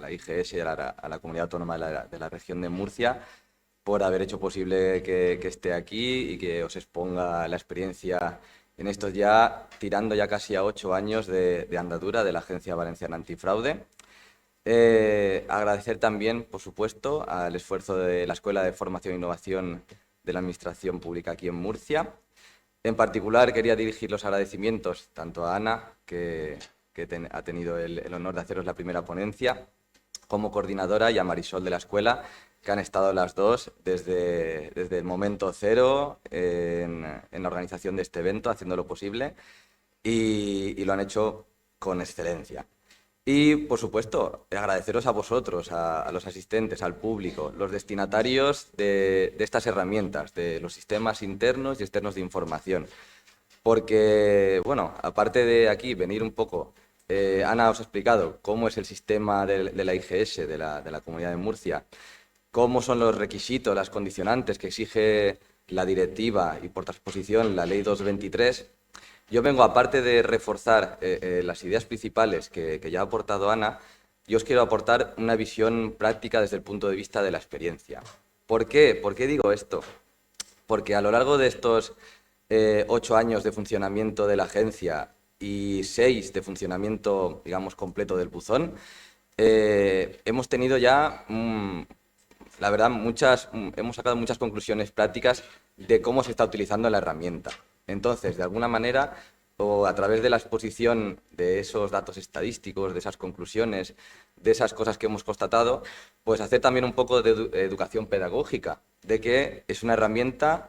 la IGS y a la Comunidad Autónoma de la Región de Murcia por haber hecho posible que esté aquí y que os exponga la experiencia en estos ya, tirando ya casi a 8 años de andadura de la Agencia Valenciana Antifraude. Agradecer también, por supuesto, al esfuerzo de la Escuela de Formación e Innovación de la Administración Pública aquí en Murcia. En particular, quería dirigir los agradecimientos tanto a Ana, que ha tenido el honor de haceros la primera ponencia, como coordinadora, y a Marisol de la escuela, que han estado las dos desde el momento cero en la organización de este evento, haciéndolo posible, y lo han hecho con excelencia. Y, por supuesto, agradeceros a vosotros, a los asistentes, al público, los destinatarios de estas herramientas, de los sistemas internos y externos de información. Porque, bueno, aparte de aquí venir un poco, Ana os ha explicado cómo es el sistema de la IGS, de la Comunidad de Murcia, cómo son los requisitos, las condicionantes que exige la directiva y, por transposición, la Ley 223. Yo vengo, aparte de reforzar las ideas principales que ya ha aportado Ana, yo os quiero aportar una visión práctica desde el punto de vista de la experiencia. ¿Por qué? ¿Por qué digo esto? Porque a lo largo de estos 8 años de funcionamiento de la agencia y 6 de funcionamiento, digamos, completo del buzón, hemos tenido ya, la verdad, hemos sacado muchas conclusiones prácticas de cómo se está utilizando la herramienta. Entonces, de alguna manera, o a través de la exposición de esos datos estadísticos, de esas conclusiones, de esas cosas que hemos constatado, pues hacer también un poco de educación pedagógica, de que es una herramienta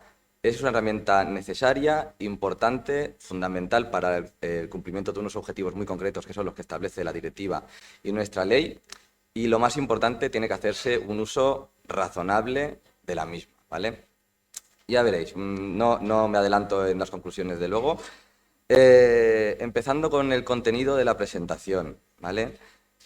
necesaria, importante, fundamental para el cumplimiento de unos objetivos muy concretos, que son los que establece la directiva y nuestra ley, y lo más importante, tiene que hacerse un uso razonable de la misma, ¿vale? Ya veréis, no me adelanto en las conclusiones de luego. Empezando con el contenido de la presentación, ¿vale?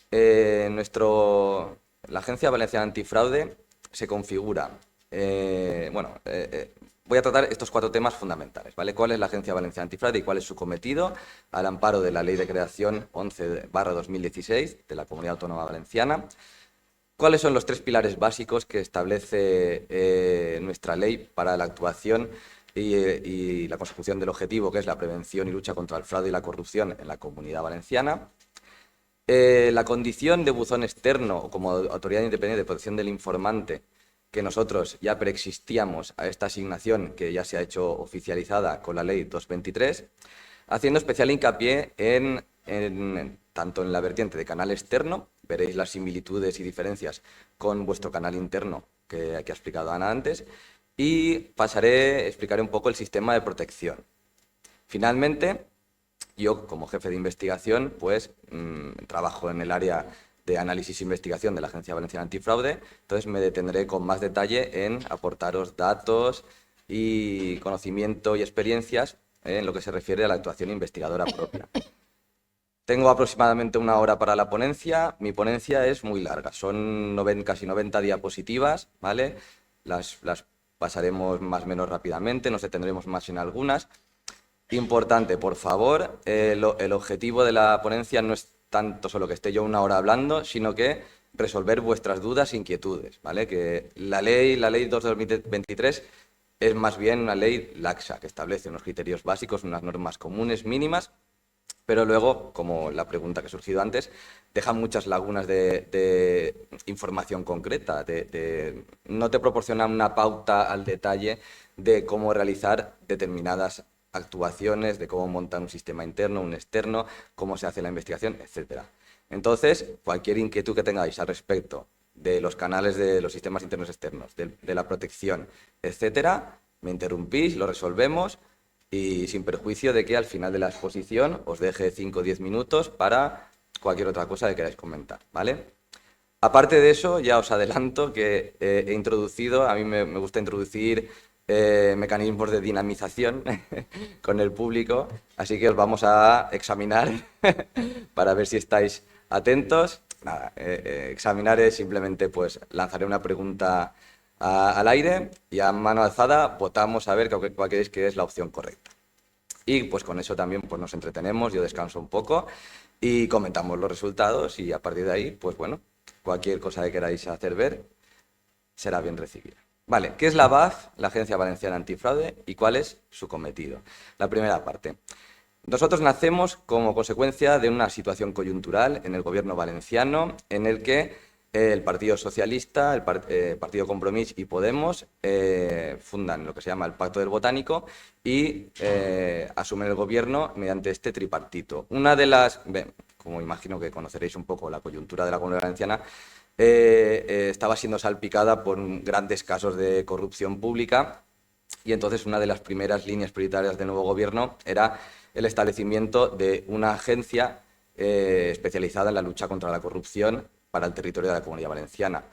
La Agencia Valenciana Antifraude se configura. Voy a tratar estos 4 temas fundamentales, ¿vale? ¿Cuál es la Agencia Valenciana Antifraude y cuál es su cometido al amparo de la Ley de Creación 11/2016 de la Comunidad Autónoma Valenciana? ¿Cuáles son los 3 pilares básicos que establece nuestra ley para la actuación y la consecución del objetivo, que es la prevención y lucha contra el fraude y la corrupción en la Comunidad Valenciana? La condición de buzón externo o como autoridad independiente de protección del informante, que nosotros ya preexistíamos a esta asignación que ya se ha hecho oficializada con la Ley 223, haciendo especial hincapié tanto en la vertiente de canal externo, veréis las similitudes y diferencias con vuestro canal interno que ha explicado Ana antes, y explicaré un poco el sistema de protección. Finalmente, yo, como jefe de investigación, pues trabajo en el área de análisis e investigación de la Agencia Valenciana Antifraude, entonces me detendré con más detalle en aportaros datos y conocimiento y experiencias en lo que se refiere a la actuación investigadora propia. Tengo aproximadamente 1 hora para la ponencia. Mi ponencia es muy larga, son casi 90 diapositivas, ¿vale? Las pasaremos más o menos rápidamente, nos detendremos más en algunas. Importante, por favor, el objetivo de la ponencia no es tanto solo que esté yo 1 hora hablando, sino que resolver vuestras dudas e inquietudes, ¿vale? Que la ley 2/2023 es más bien una ley laxa, que establece unos criterios básicos, unas normas comunes mínimas, pero luego, como la pregunta que ha surgido antes, deja muchas lagunas de información concreta, no te proporciona una pauta al detalle de cómo realizar determinadas actuaciones, de cómo montar un sistema interno, un externo, cómo se hace la investigación, etc. Entonces, cualquier inquietud que tengáis al respecto de los canales de los sistemas internos externos, de la protección, etc., me interrumpís, lo resolvemos, y sin perjuicio de que al final de la exposición os deje 5 o 10 minutos para cualquier otra cosa que queráis comentar, ¿vale? Aparte de eso, ya os adelanto que he introducido, a mí me gusta introducir mecanismos de dinamización con el público, así que os vamos a examinar para ver si estáis atentos. Nada, examinar es simplemente, pues, lanzaré una pregunta al aire y a mano alzada votamos a ver cuál creéis que es la opción correcta. Y pues con eso también pues, nos entretenemos, yo descanso un poco y comentamos los resultados y a partir de ahí, pues bueno, cualquier cosa que queráis hacer ver será bien recibida. Vale, ¿qué es la BAF, la Agencia Valenciana Antifraude, y cuál es su cometido? La primera parte. Nosotros nacemos como consecuencia de una situación coyuntural en el gobierno valenciano en el que el Partido Socialista, el Partido Compromís y Podemos fundan lo que se llama el Pacto del Botánico y asumen el gobierno mediante este tripartito. Una de las, como imagino que conoceréis un poco la coyuntura de la Comunidad Valenciana, estaba siendo salpicada por grandes casos de corrupción pública y entonces una de las primeras líneas prioritarias del nuevo gobierno era el establecimiento de una agencia especializada en la lucha contra la corrupción para el territorio de la Comunidad Valenciana.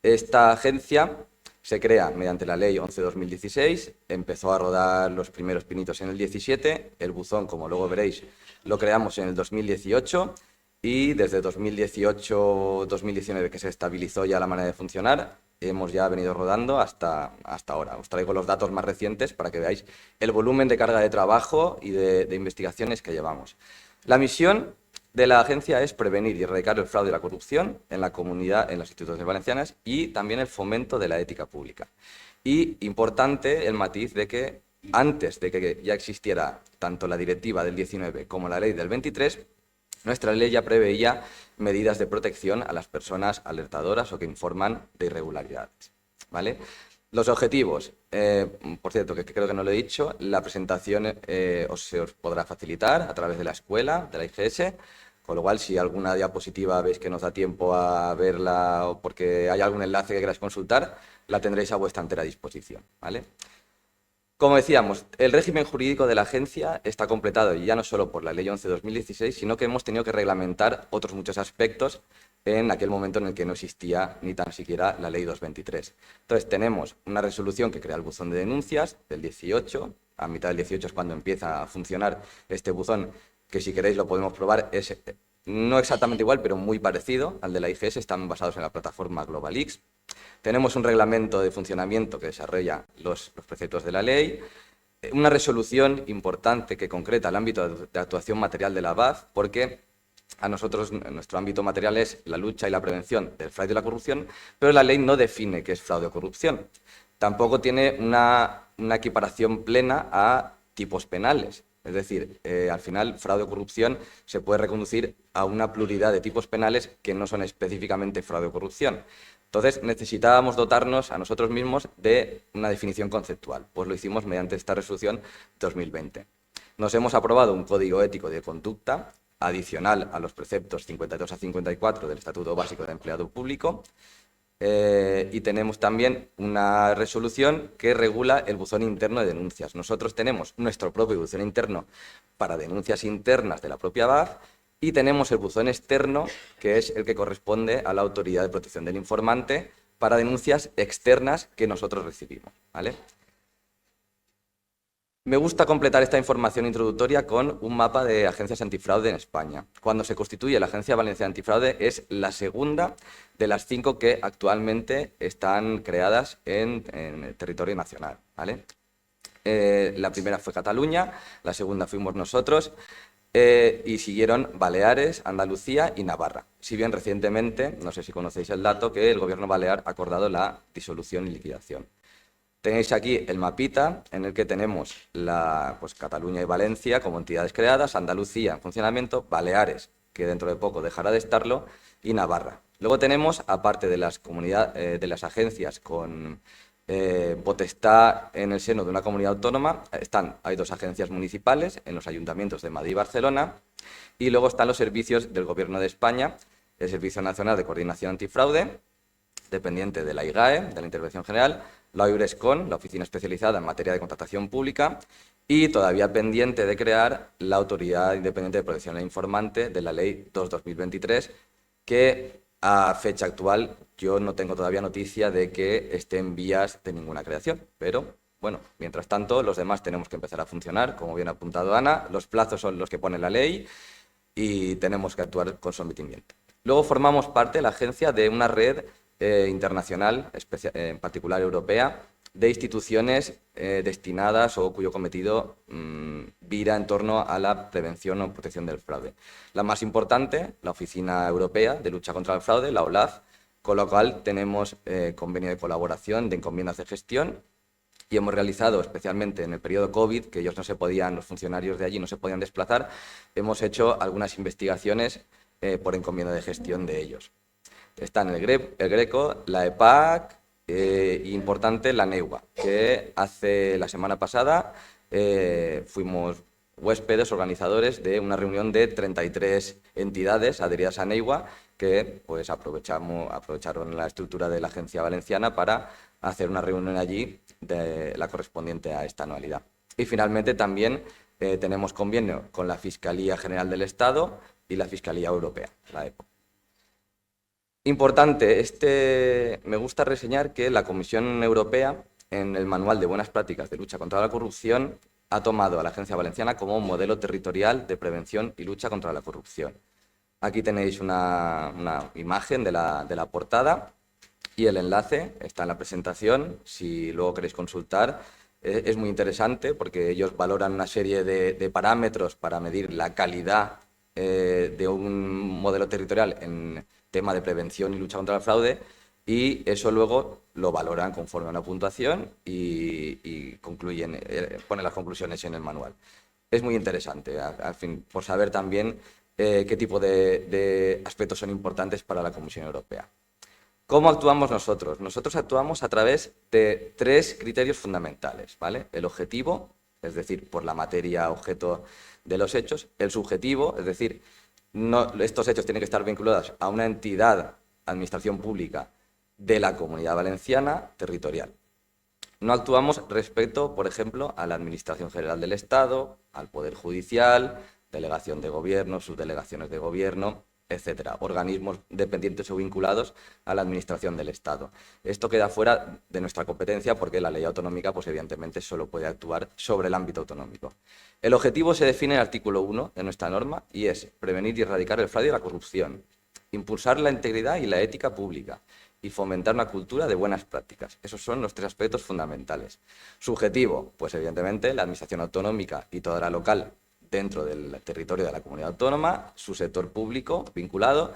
Esta agencia se crea mediante la Ley 11/2016, empezó a rodar los primeros pinitos en el 17, el buzón, como luego veréis, lo creamos en el 2018 y desde 2018-2019, que se estabilizó ya la manera de funcionar, hemos ya venido rodando hasta ahora. Os traigo los datos más recientes para que veáis el volumen de carga de trabajo y de investigaciones que llevamos. La misión de la agencia es prevenir y erradicar el fraude y la corrupción en la comunidad, en las instituciones valencianas y también el fomento de la ética pública. Y importante el matiz de que antes de que ya existiera tanto la directiva del 19 como la ley del 23, nuestra ley ya preveía medidas de protección a las personas alertadoras o que informan de irregularidades, ¿vale? Los objetivos, por cierto, que creo que no lo he dicho, la presentación se os podrá facilitar a través de la escuela, de la IGS, con lo cual, si alguna diapositiva veis que no os da tiempo a verla o porque hay algún enlace que queráis consultar, la tendréis a vuestra entera disposición, ¿vale? Como decíamos, el régimen jurídico de la agencia está completado ya no solo por la Ley 11/2016, sino que hemos tenido que reglamentar otros muchos aspectos en aquel momento en el que no existía ni tan siquiera la Ley 223. Entonces, tenemos una resolución que crea el buzón de denuncias del 18, a mitad del 18 es cuando empieza a funcionar este buzón, que si queréis lo podemos probar, es no exactamente igual, pero muy parecido al de la IGS, están basados en la plataforma GlobalX. Tenemos un reglamento de funcionamiento que desarrolla los preceptos de la ley, una resolución importante que concreta el ámbito de actuación material de la BAF, porque a nosotros nuestro ámbito material es la lucha y la prevención del fraude y la corrupción, pero la ley no define qué es fraude o corrupción. Tampoco tiene una equiparación plena a tipos penales. Es decir, al final, fraude o corrupción se puede reconducir a una pluralidad de tipos penales que no son específicamente fraude o corrupción. Entonces, necesitábamos dotarnos a nosotros mismos de una definición conceptual. Pues lo hicimos mediante esta resolución 2020. Nos hemos aprobado un código ético de conducta adicional a los preceptos 52 a 54 del Estatuto Básico de Empleado Público y tenemos también una resolución que regula el buzón interno de denuncias. Nosotros tenemos nuestro propio buzón interno para denuncias internas de la propia BAF y tenemos el buzón externo, que es el que corresponde a la Autoridad de Protección del Informante para denuncias externas que nosotros recibimos, ¿vale? Me gusta completar esta información introductoria con un mapa de agencias antifraude en España. Cuando se constituye la Agencia Valenciana Antifraude es la segunda de las 5 que actualmente están creadas en el territorio nacional, ¿vale? La primera fue Cataluña, la segunda fuimos nosotros y siguieron Baleares, Andalucía y Navarra. Si bien recientemente, no sé si conocéis el dato, que el gobierno balear ha acordado la disolución y liquidación. Tenéis aquí el mapita en el que tenemos Cataluña y Valencia como entidades creadas, Andalucía en funcionamiento, Baleares, que dentro de poco dejará de estarlo, y Navarra. Luego tenemos, aparte de las de las agencias con potestad en el seno de una comunidad autónoma, hay 2 agencias municipales en los ayuntamientos de Madrid y Barcelona, y luego están los servicios del Gobierno de España, el Servicio Nacional de Coordinación Antifraude, dependiente de la IGAE, de la Intervención General, la Eurescon, la Oficina Especializada en Materia de Contratación Pública, y todavía pendiente de crear la Autoridad Independiente de Protección del Informante de la Ley 2/2023, que a fecha actual yo no tengo todavía noticia de que esté en vías de ninguna creación, pero bueno, mientras tanto los demás tenemos que empezar a funcionar, como bien ha apuntado Ana, los plazos son los que pone la ley y tenemos que actuar con sometimiento. Luego formamos parte, la agencia, de una red internacional, en particular europea, de instituciones destinadas o cuyo cometido vira en torno a la prevención o protección del fraude. La más importante, la Oficina Europea de Lucha contra el Fraude, la OLAF, con lo cual tenemos convenio de colaboración, de encomiendas de gestión, y hemos realizado, especialmente en el periodo COVID, que ellos no se podían, los funcionarios de allí no se podían desplazar, hemos hecho algunas investigaciones por encomienda de gestión de ellos. Están el Greco, la EPAC y, importante, la NEUA, que hace la semana pasada fuimos huéspedes, organizadores de una reunión de 33 entidades adheridas a NEUA que pues, aprovecharon la estructura de la Agencia Valenciana para hacer una reunión allí de la correspondiente a esta anualidad. Y finalmente también tenemos convenio con la Fiscalía General del Estado y la Fiscalía Europea, la EPO. Importante, me gusta reseñar que la Comisión Europea, en el Manual de Buenas Prácticas de Lucha contra la Corrupción, ha tomado a la Agencia Valenciana como modelo territorial de prevención y lucha contra la corrupción. Aquí tenéis una imagen de la portada y el enlace está en la presentación, si luego queréis consultar. Es muy interesante porque ellos valoran una serie de parámetros para medir la calidad de un modelo territorial en tema de prevención y lucha contra el fraude, y eso luego lo valoran conforme a una puntuación y concluyen, ponen las conclusiones en el manual. Es muy interesante, al fin, por saber también qué tipo de aspectos son importantes para la Comisión Europea. ¿Cómo actuamos nosotros? Nosotros actuamos a través de 3 criterios fundamentales, ¿vale? El objetivo, es decir, por la materia objeto de los hechos; el subjetivo, es decir, estos hechos tienen que estar vinculados a una entidad, administración pública de la Comunidad Valenciana territorial. No actuamos respecto, por ejemplo, a la Administración General del Estado, al Poder Judicial, delegación de gobierno, subdelegaciones de gobierno, etcétera, organismos dependientes o vinculados a la Administración del Estado. Esto queda fuera de nuestra competencia porque la ley autonómica, pues evidentemente, solo puede actuar sobre el ámbito autonómico. El objetivo se define en el artículo 1 de nuestra norma y es prevenir y erradicar el fraude y la corrupción, impulsar la integridad y la ética pública y fomentar una cultura de buenas prácticas. Esos son los 3 aspectos fundamentales. Subjetivo, pues evidentemente la Administración autonómica y toda la local dentro del territorio de la comunidad autónoma, su sector público vinculado,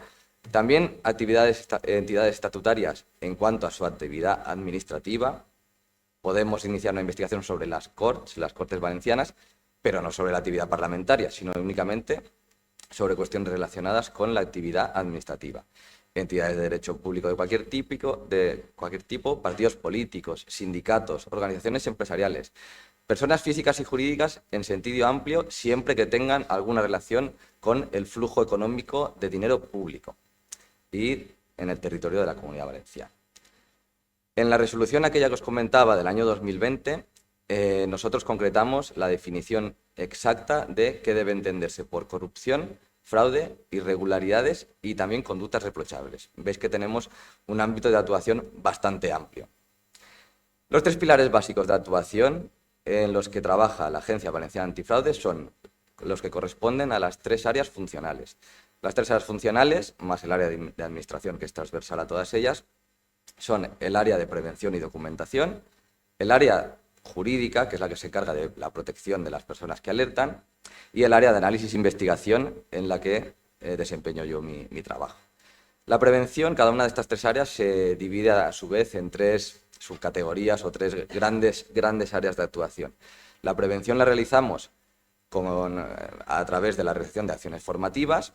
también entidades estatutarias en cuanto a su actividad administrativa. Podemos iniciar una investigación sobre las Cortes Valencianas, pero no sobre la actividad parlamentaria, sino únicamente sobre cuestiones relacionadas con la actividad administrativa. Entidades de derecho público de cualquier tipo, partidos políticos, sindicatos, organizaciones empresariales, personas físicas y jurídicas en sentido amplio, siempre que tengan alguna relación con el flujo económico de dinero público y en el territorio de la Comunidad Valenciana. En la resolución aquella que os comentaba del año 2020, nosotros concretamos la definición exacta de qué debe entenderse por corrupción, fraude, irregularidades y también conductas reprochables. Veis que tenemos un ámbito de actuación bastante amplio. Los 3 pilares básicos de actuación en los que trabaja la Agencia Valenciana Antifraude son los que corresponden a las 3 áreas funcionales. Las 3 áreas funcionales, más el área de administración, que es transversal a todas ellas, son el área de prevención y documentación, el área jurídica, que es la que se encarga de la protección de las personas que alertan, y el área de análisis e investigación, en la que desempeño yo mi trabajo. La prevención, cada una de estas 3 áreas se divide a su vez en 3 subcategorías o 3 grandes áreas de actuación. La prevención la realizamos a través de la realización de acciones formativas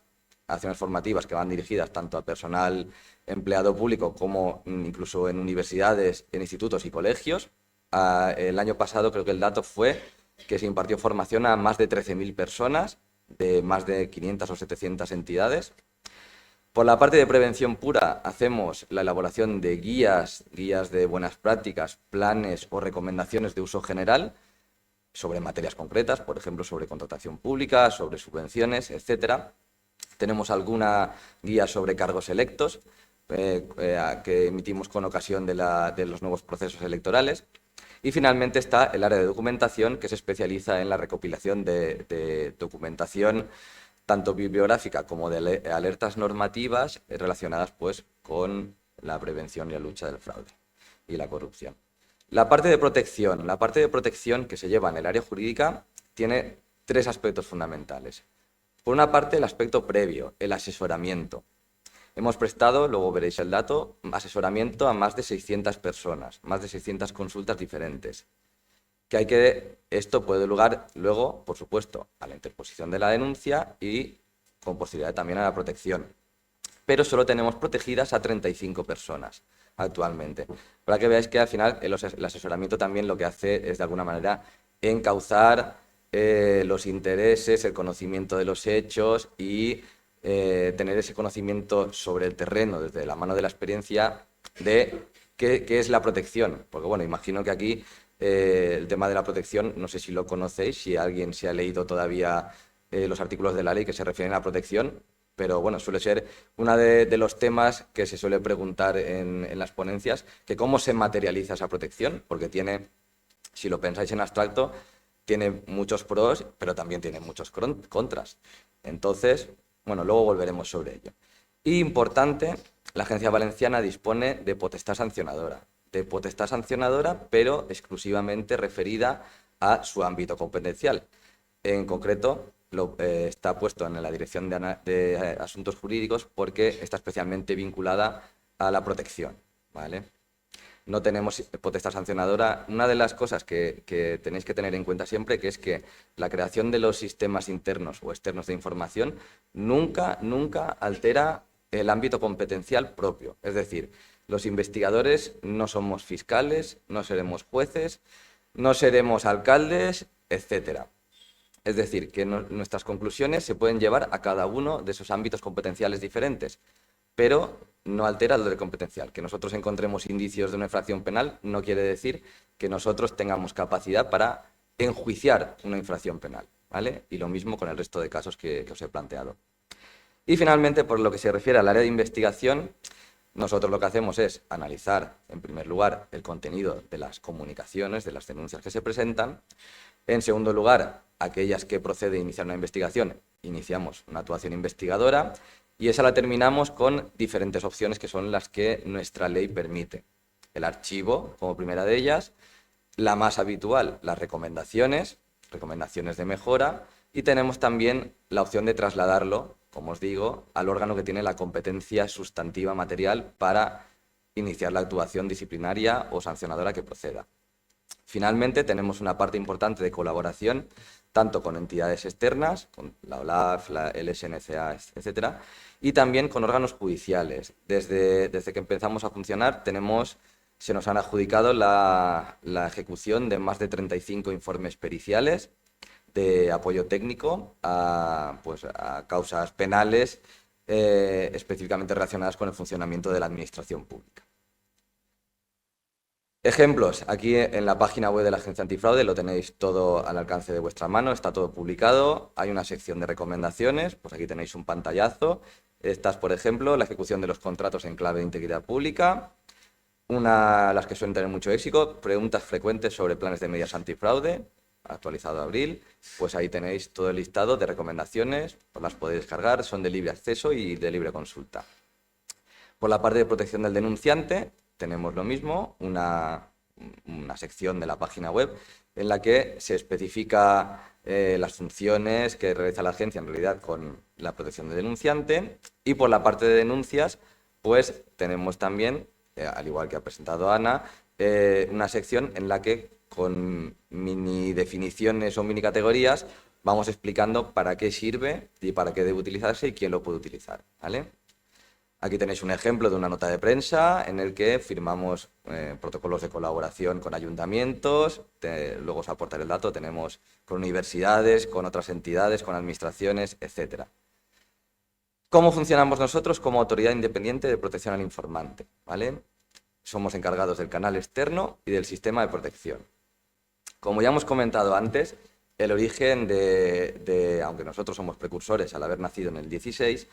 que van dirigidas tanto a personal empleado público como incluso en universidades, en institutos y colegios. El año pasado creo que el dato fue que se impartió formación a más de 13.000 personas de más de 500 o 700 entidades. Por la parte de prevención pura, hacemos la elaboración de guías de buenas prácticas, planes o recomendaciones de uso general sobre materias concretas, por ejemplo, sobre contratación pública, sobre subvenciones, etcétera. Tenemos alguna guía sobre cargos electos que emitimos con ocasión de los nuevos procesos electorales. Y finalmente está el área de documentación, que se especializa en la recopilación de documentación tanto bibliográfica como de alertas normativas relacionadas pues, con la prevención y la lucha del fraude y la corrupción. La parte de protección que se lleva en el área jurídica tiene 3 aspectos fundamentales. Por una parte, el aspecto previo, el asesoramiento. hemos prestado, luego veréis el dato, asesoramiento a más de 600 personas, más de 600 consultas diferentes. Esto puede dar lugar luego, por supuesto, a la interposición de la denuncia y con posibilidad también a la protección. Pero solo tenemos protegidas a 35 personas actualmente. Para que veáis que al final el asesoramiento también lo que hace es de alguna manera encauzar los intereses, el conocimiento de los hechos y tener ese conocimiento sobre el terreno desde la mano de la experiencia de qué es la protección. Porque bueno, imagino que aquí el tema de la protección, no sé si lo conocéis, si alguien se ha leído todavía los artículos de la ley que se refieren a la protección, pero bueno, suele ser uno de los temas que se suele preguntar en las ponencias, que cómo se materializa esa protección, porque tiene, si lo pensáis en abstracto, tiene muchos pros, pero también tiene muchos contras. Entonces, bueno, luego volveremos sobre ello. Y importante, la Agencia Valenciana dispone de potestad sancionadora, pero exclusivamente referida a su ámbito competencial. En concreto, está puesto en la Dirección de Asuntos Jurídicos porque está especialmente vinculada a la protección, ¿vale? No tenemos potestad sancionadora. Una de las cosas que tenéis que tener en cuenta siempre que es que la creación de los sistemas internos o externos de información nunca altera el ámbito competencial propio. Es decir, los investigadores no somos fiscales, no seremos jueces, no seremos alcaldes, etcétera. Es decir, que nuestras conclusiones se pueden llevar a cada uno de esos ámbitos competenciales diferentes, pero no altera el orden competencial. Que nosotros encontremos indicios de una infracción penal no quiere decir que nosotros tengamos capacidad para enjuiciar una infracción penal, ¿vale? Y lo mismo con el resto de casos que os he planteado. Y finalmente, por lo que se refiere al área de investigación, nosotros lo que hacemos es analizar, en primer lugar, el contenido de las comunicaciones, de las denuncias que se presentan. En segundo lugar, aquellas que procede a iniciar una investigación, iniciamos una actuación investigadora y esa la terminamos con diferentes opciones que son las que nuestra ley permite. El archivo, como primera de ellas, la más habitual, las recomendaciones de mejora, y tenemos también la opción de trasladarlo, como os digo, al órgano que tiene la competencia sustantiva material para iniciar la actuación disciplinaria o sancionadora que proceda. Finalmente, tenemos una parte importante de colaboración, tanto con entidades externas, con la OLAF, el SNCA, etcétera, y también con órganos judiciales. Desde que empezamos a funcionar, se nos han adjudicado la ejecución de más de 35 informes periciales de apoyo técnico a causas penales específicamente relacionadas con el funcionamiento de la administración pública. Ejemplos, aquí en la página web de la Agencia Antifraude lo tenéis todo al alcance de vuestra mano, está todo publicado, hay una sección de recomendaciones, pues aquí tenéis un pantallazo. Estas, por ejemplo, la ejecución de los contratos en clave de integridad pública, las que suelen tener mucho éxito, preguntas frecuentes sobre planes de medidas antifraude, actualizado abril, pues ahí tenéis todo el listado de recomendaciones, os las podéis descargar, son de libre acceso y de libre consulta. Por la parte de protección del denunciante, tenemos lo mismo, una sección de la página web en la que se especifica las funciones que realiza la agencia en realidad con la protección del denunciante, y por la parte de denuncias pues tenemos también, al igual que ha presentado Ana, una sección en la que con mini definiciones o mini categorías vamos explicando para qué sirve y para qué debe utilizarse y quién lo puede utilizar, ¿vale? Aquí tenéis un ejemplo de una nota de prensa en el que firmamos protocolos de colaboración con ayuntamientos, luego os aportaré el dato, tenemos con universidades, con otras entidades, con administraciones, etc. ¿Cómo funcionamos nosotros como autoridad independiente de protección al informante? ¿Vale? Somos encargados del canal externo y del sistema de protección. Como ya hemos comentado antes, el origen aunque nosotros somos precursores al haber nacido en el 16,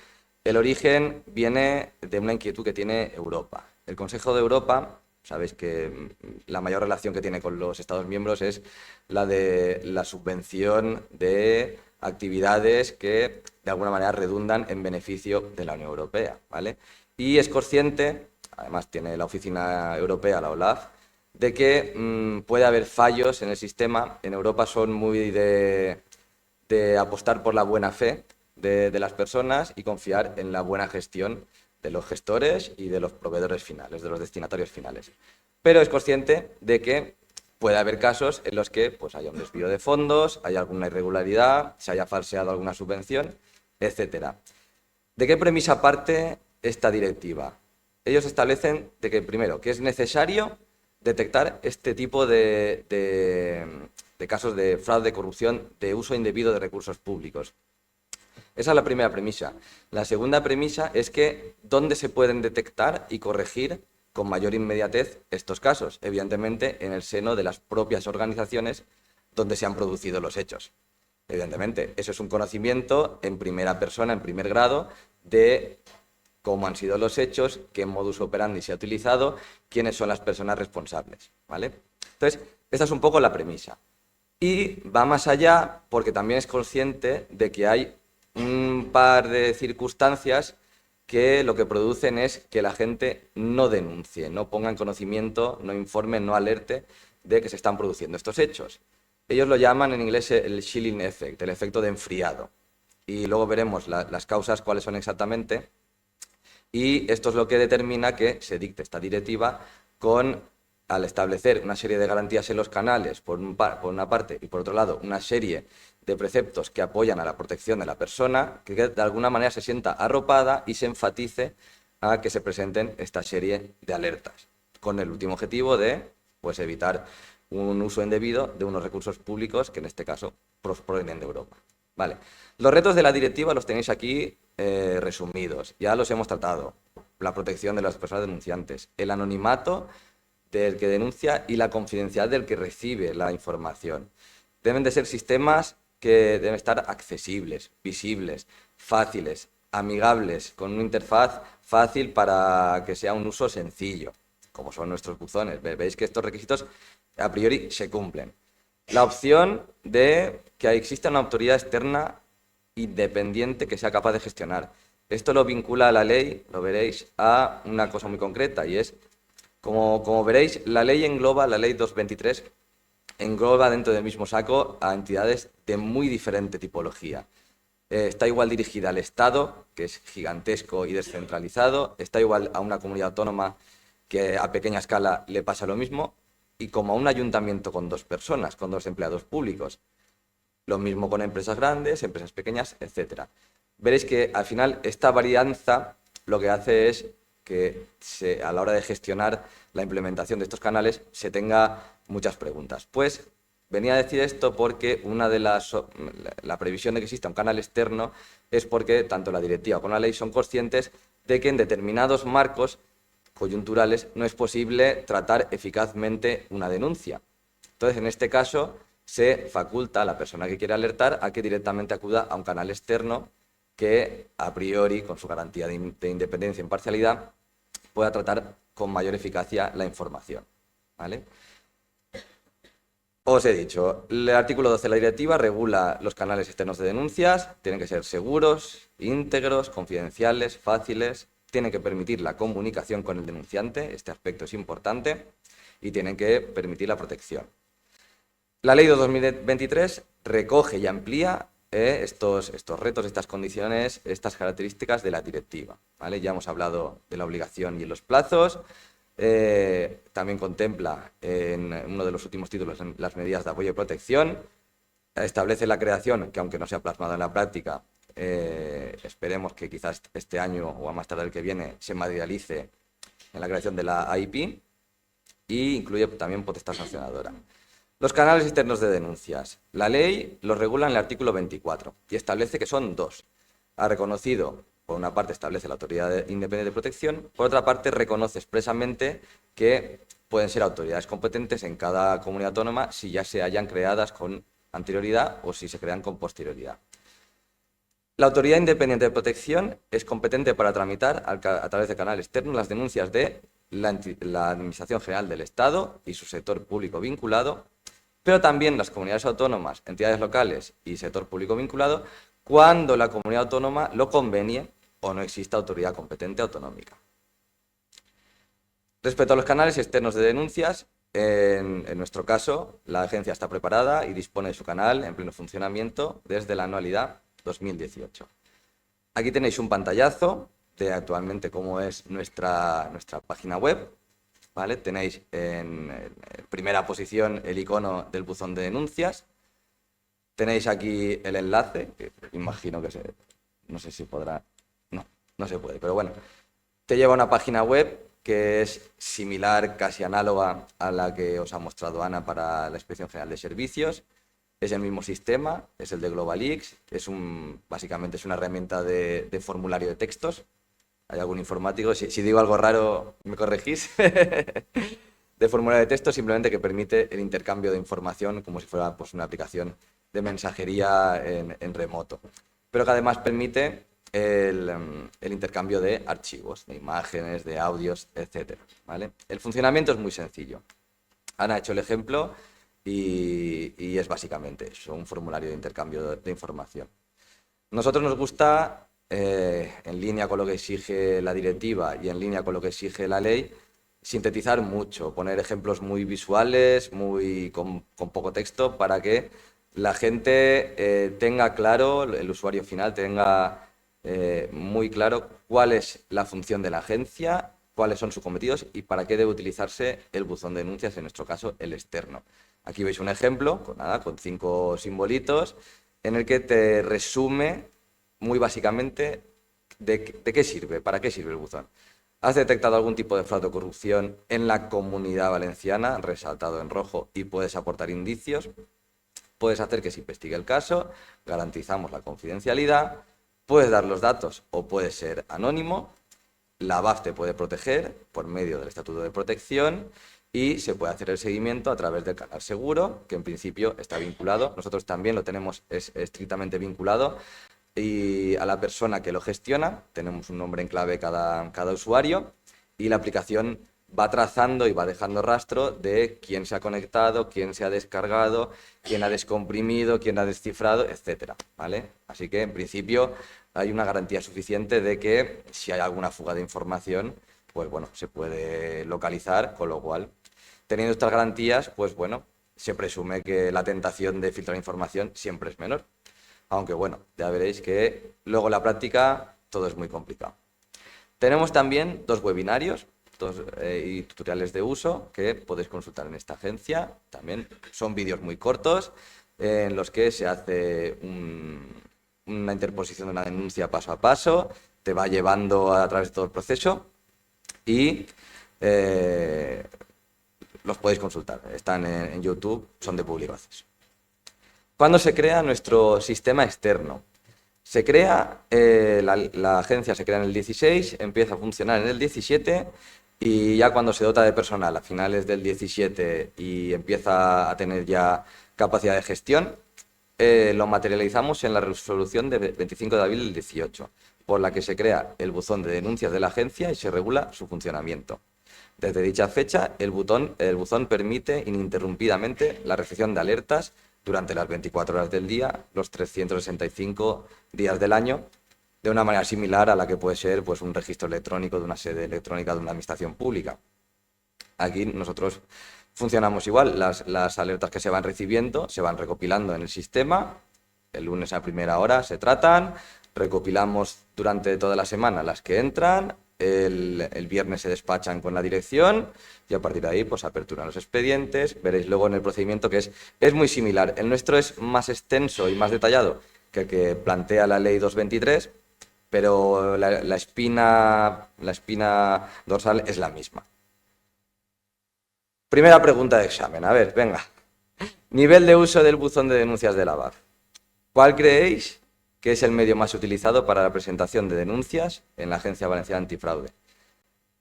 el origen viene de una inquietud que tiene Europa. El Consejo de Europa, sabéis que la mayor relación que tiene con los Estados miembros es la de la subvención de actividades que de alguna manera redundan en beneficio de la Unión Europea, ¿vale? Y es consciente, además tiene la oficina europea, la OLAF, de que puede haber fallos en el sistema. En Europa son muy de apostar por la buena fe de las personas y confiar en la buena gestión de los gestores y de los proveedores finales, de los destinatarios finales. Pero es consciente de que puede haber casos en los que pues, haya un desvío de fondos, haya alguna irregularidad, se haya falseado alguna subvención, etc. ¿De qué premisa parte esta directiva? Ellos establecen de que, primero, que es necesario detectar este tipo de casos de fraude, de corrupción, de uso indebido de recursos públicos. Esa es la primera premisa. La segunda premisa es que dónde se pueden detectar y corregir con mayor inmediatez estos casos, evidentemente en el seno de las propias organizaciones donde se han producido los hechos. Evidentemente, eso es un conocimiento en primera persona, en primer grado, de cómo han sido los hechos, qué modus operandi se ha utilizado, quiénes son las personas responsables, ¿vale? Entonces, esta es un poco la premisa. Y va más allá porque también es consciente de que hay un par de circunstancias que lo que producen es que la gente no denuncie, no ponga en conocimiento, no informe, no alerte de que se están produciendo estos hechos. Ellos lo llaman en inglés el chilling effect, el efecto de enfriado. Y luego veremos las causas, cuáles son exactamente. Y esto es lo que determina que se dicte esta directiva al establecer una serie de garantías en los canales, por una parte, y por otro lado, una serie de preceptos que apoyan a la protección de la persona, que de alguna manera se sienta arropada y se enfatice a que se presenten esta serie de alertas, con el último objetivo de pues, evitar un uso indebido de unos recursos públicos que en este caso provienen de Europa. Vale. Los retos de la directiva los tenéis aquí resumidos, ya los hemos tratado. La protección de las personas denunciantes, el anonimato del que denuncia y la confidencialidad del que recibe la información. Deben de ser sistemas que deben estar accesibles, visibles, fáciles, amigables, con una interfaz fácil para que sea un uso sencillo, como son nuestros buzones. Veis que estos requisitos a priori se cumplen. La opción de que exista una autoridad externa independiente que sea capaz de gestionar. Esto lo vincula a la ley, lo veréis, a una cosa muy concreta y es, como veréis, la ley 223, engloba dentro del mismo saco a entidades de muy diferente tipología. Está igual dirigida al Estado, que es gigantesco y descentralizado, está igual a una comunidad autónoma que a pequeña escala le pasa lo mismo, y como a un ayuntamiento con 2 personas, con 2 empleados públicos. Lo mismo con empresas grandes, empresas pequeñas, etc. Veréis que al final esta varianza lo que hace es que a la hora de gestionar la implementación de estos canales se tenga muchas preguntas. Pues venía a decir esto porque la previsión de que exista un canal externo es porque tanto la directiva como la ley son conscientes de que en determinados marcos coyunturales no es posible tratar eficazmente una denuncia. Entonces, en este caso, se faculta a la persona que quiere alertar a que directamente acuda a un canal externo que, a priori, con su garantía de independencia e imparcialidad, pueda tratar con mayor eficacia la información, ¿vale? Os he dicho, el artículo 12 de la directiva regula los canales externos de denuncias, tienen que ser seguros, íntegros, confidenciales, fáciles, tienen que permitir la comunicación con el denunciante, este aspecto es importante, y tienen que permitir la protección. La Ley de 2023 recoge y amplía estos retos, estas condiciones, estas características de la directiva, ¿vale? Ya hemos hablado de la obligación y los plazos. También contempla en uno de los últimos títulos las medidas de apoyo y protección. Establece la creación, que aunque no se ha plasmado en la práctica, esperemos que quizás este año o a más tarde el que viene se materialice en la creación de la AIP, y incluye también potestad sancionadora. Los canales externos de denuncias. La ley los regula en el artículo 24 y establece que son 2. Ha reconocido, por una parte establece la Autoridad Independiente de Protección, por otra parte reconoce expresamente que pueden ser autoridades competentes en cada comunidad autónoma si ya se hayan creadas con anterioridad o si se crean con posterioridad. La Autoridad Independiente de Protección es competente para tramitar a través de canal externo las denuncias de la Administración General del Estado y su sector público vinculado, pero también las comunidades autónomas, entidades locales y sector público vinculado, cuando la comunidad autónoma lo convenie o no exista autoridad competente autonómica. Respecto a los canales externos de denuncias, en nuestro caso, la agencia está preparada y dispone de su canal en pleno funcionamiento desde la anualidad 2018. Aquí tenéis un pantallazo de actualmente cómo es nuestra página web, ¿vale? Tenéis en primera posición el icono del buzón de denuncias. Tenéis aquí el enlace, que imagino que no sé si podrá... No se puede, pero bueno. Te lleva a una página web que es similar, casi análoga a la que os ha mostrado Ana para la Inspección General de Servicios. Es el mismo sistema, es el de GlobalX, básicamente es una herramienta de formulario de textos. ¿Hay algún informático? Si digo algo raro, ¿me corregís? De formulario de texto, simplemente que permite el intercambio de información como si fuera pues, una aplicación de mensajería en remoto. Pero que además permite el intercambio de archivos, de imágenes, de audios, etc. ¿Vale? El funcionamiento es muy sencillo. Ana ha hecho el ejemplo y es básicamente eso, un formulario de intercambio de información. Nosotros nos gusta, en línea con lo que exige la directiva y en línea con lo que exige la ley, sintetizar mucho, poner ejemplos muy visuales, con poco texto, para que la gente tenga claro, el usuario final tenga muy claro cuál es la función de la agencia, cuáles son sus cometidos y para qué debe utilizarse el buzón de denuncias, en nuestro caso el externo. Aquí veis un ejemplo con 5 simbolitos en el que te resume muy básicamente de qué sirve, para qué sirve el buzón. ¿Has detectado algún tipo de fraude o corrupción en la Comunidad Valenciana, resaltado en rojo, y puedes aportar indicios? Puedes hacer que se investigue el caso, garantizamos la confidencialidad, puedes dar los datos o puedes ser anónimo, la BAF te puede proteger por medio del Estatuto de Protección y se puede hacer el seguimiento a través del canal seguro, que en principio está vinculado, nosotros también lo tenemos, es estrictamente vinculado, y a la persona que lo gestiona, tenemos un nombre en clave cada usuario, y la aplicación va trazando y va dejando rastro de quién se ha conectado, quién se ha descargado, quién ha descomprimido, quién ha descifrado, etcétera, ¿vale? Así que, en principio, hay una garantía suficiente de que si hay alguna fuga de información, pues bueno, se puede localizar, con lo cual, teniendo estas garantías, pues bueno, se presume que la tentación de filtrar información siempre es menor. Aunque bueno, ya veréis que luego en la práctica todo es muy complicado. Tenemos también 2 webinarios y tutoriales de uso que podéis consultar en esta agencia. También son vídeos muy cortos en los que se hace una interposición de una denuncia paso a paso, te va llevando a través de todo el proceso y los podéis consultar. Están en YouTube, son de público acceso. ¿Cuándo se crea nuestro sistema externo? Se crea, la agencia se crea en el 16, empieza a funcionar en el 17 y ya cuando se dota de personal a finales del 17 y empieza a tener ya capacidad de gestión, lo materializamos en la resolución de 25 de abril del 18, por la que se crea el buzón de denuncias de la agencia y se regula su funcionamiento. Desde dicha fecha, el buzón permite ininterrumpidamente la recepción de alertas durante las 24 horas del día, los 365 días del año, de una manera similar a la que puede ser pues, un registro electrónico de una sede electrónica de una administración pública. Aquí nosotros funcionamos igual, las alertas que se van recibiendo se van recopilando en el sistema, el lunes a primera hora se tratan, recopilamos durante toda la semana las que entran, el viernes se despachan con la dirección y a partir de ahí pues aperturan los expedientes. Veréis luego en el procedimiento que es muy similar. El nuestro es más extenso y más detallado que el que plantea la ley 223, pero la espina dorsal es la misma. Primera pregunta de examen. A ver, venga. Nivel de uso del buzón de denuncias de la BAF. ¿Cuál creéis que es el medio más utilizado para la presentación de denuncias en la Agencia Valenciana Antifraude?